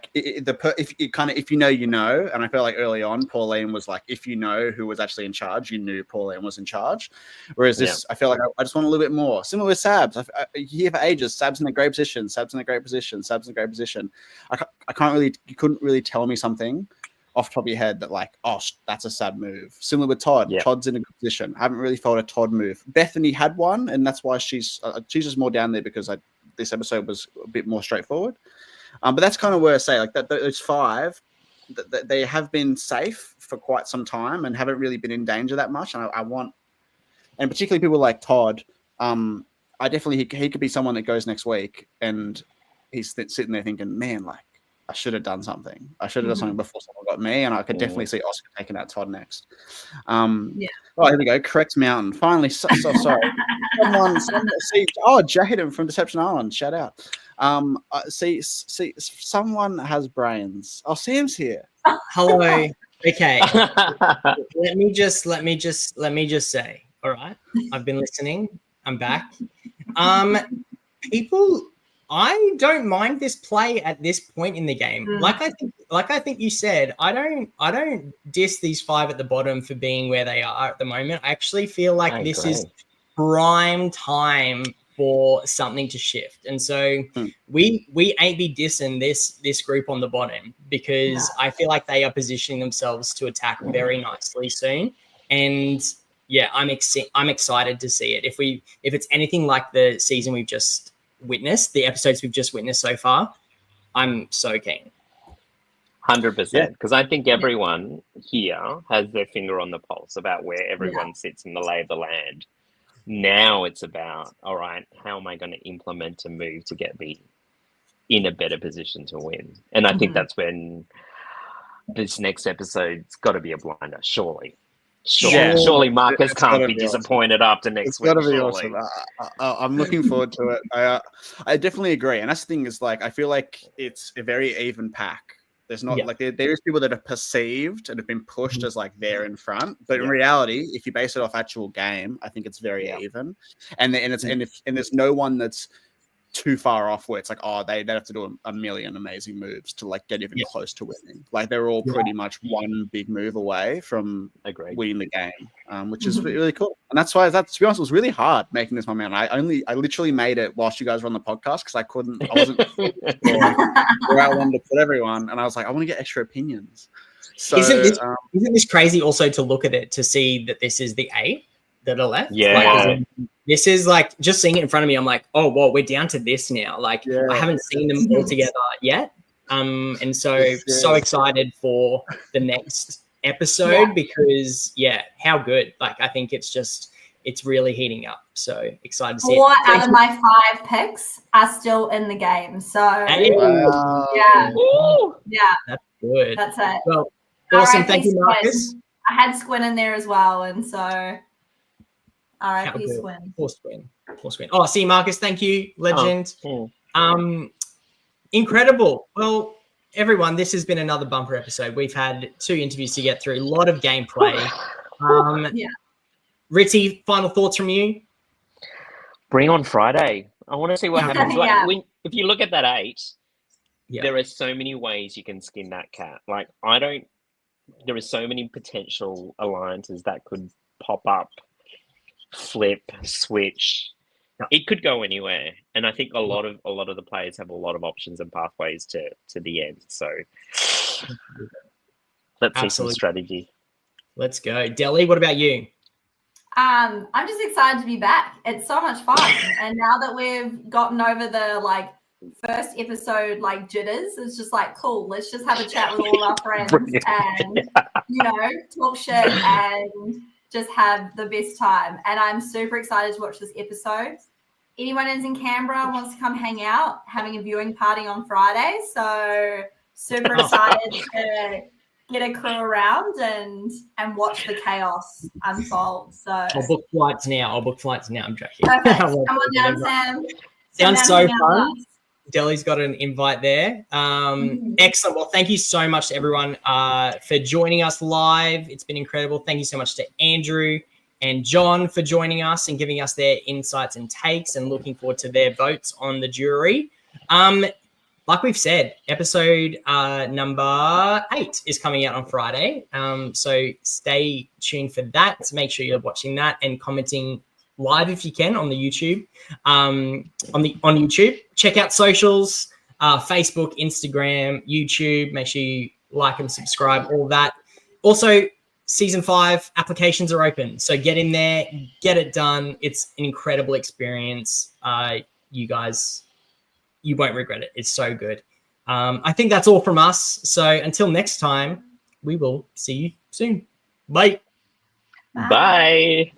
If you know, you know, and I felt like early on Pauline was like, if you know who was actually in charge, you knew Pauline was in charge. Whereas this, I feel like I just want a little bit more. Similar with Sabs. You hear for ages, Sabs in a great position, Sabs in a great position, Sabs in a great position. You couldn't really tell me something off the top of your head that like, oh, that's a Sab move. Similar with Todd. Yeah. Todd's in a good position. I haven't really felt a Todd move. Bethany had one, and that's why she's just more down there because this episode was a bit more straightforward. But that's kind of where I say like that those 5, they have been safe for quite some time and haven't really been in danger that much. And I want, and particularly people like Todd, I definitely he could be someone that goes next week and he's sitting there thinking, man, like I should have done something. I should have done something before someone got me, and I could definitely see Oscar taking out Todd next. Oh, here we go. Correct Mountain. Finally, so sorry. Someone see. Oh, Jaden from Deception Island. Shout out. See, someone has brains. Oh, Sam's here. Hello. Okay. let me just say. All right. I've been listening. I'm back. People, I don't mind this play at this point in the game. Like I think you said, I don't diss these 5 at the bottom for being where they are at the moment. I actually feel like this is prime time for something to shift. And so we ain't be dissing this group on the bottom because I feel like they are positioning themselves to attack very nicely soon. And yeah, I'm excited to see it. If it's anything like the season we've just witnessed, the episodes we've just witnessed so far, I'm so keen. 100%. Because I think everyone here has their finger on the pulse about where everyone sits in the lay of the land. Now it's about, all right, how am I going to implement a move to get me in a better position to win? And I think that's when this next episode's got to be a blinder, surely. Surely Marcus can't be disappointed after next week. It's got to be awesome. I'm looking forward to it. I definitely agree. And that's the thing is, like, I feel like it's a very even pack. There's not like there's people that are perceived and have been pushed as like they're in front, but in reality, if you base it off actual game, I think it's very even. And there's no one that's too far off where it's like, oh, they have to do a million amazing moves to like get even close to winning. Like they're all pretty much one big move away from winning the game, which is really cool. And that's why, to be honest, it was really hard making this one, man. I literally made it whilst you guys were on the podcast because I wasn't sure where I wanted to put everyone, and I was like, I want to get extra opinions. So isn't this crazy also to look at it to see that this is the 8 that are left? Like, this is like just seeing it in front of me. I'm like, oh, well, we're down to this now. Like I haven't seen them all together yet. And so excited for the next episode because how good. Like I think it's really heating up. So excited to see 4 out of my 5 picks are still in the game. So that's good. That's it. Well, awesome. Thank you, Marcus. I had Squin in there as well, and so. All right, please win. Poor Squin. Oh, see, Marcus, thank you, legend. Incredible. Well, everyone, this has been another bumper episode. We've had 2 interviews to get through, a lot of gameplay. Ritty, final thoughts from you? Bring on Friday. I want to see what happens. Like, if you look at that 8, there are so many ways you can skin that cat. Like, there are so many potential alliances that could pop up. Flip, switch, it could go anywhere, and I think a lot of the players have a lot of options and pathways to the end. So let's see some strategy. Let's go, Delhi. What about you? I'm just excited to be back. It's so much fun, and now that we've gotten over the first episode jitters, it's just cool. Let's just have a chat with all our friends and talk shit and just have the best time. And I'm super excited to watch this episode. Anyone who's in Canberra wants to come hang out, having a viewing party on Friday. So super excited to get a crew around and watch the chaos unfold. So I'll book flights now. I'm joking. Perfect. Come on down, Sam. Sounds so fun. Delhi's got an invite there. Excellent. Well, thank you so much to everyone for joining us live. It's been incredible. Thank you so much to Andrew and John for joining us and giving us their insights and takes, and looking forward to their votes on the jury. Like we've said, episode number 8 is coming out on Friday. So stay tuned for that. So make sure you're watching that and commenting live if you can on the YouTube. On YouTube, check out socials, Facebook, Instagram, YouTube. Make sure you like and subscribe, all that. Also, season 5 applications are open, so get in there, get it done. It's an incredible experience. You guys, you won't regret it. It's so good. I think that's all from us. So until next time, we will see you soon. Bye. Bye.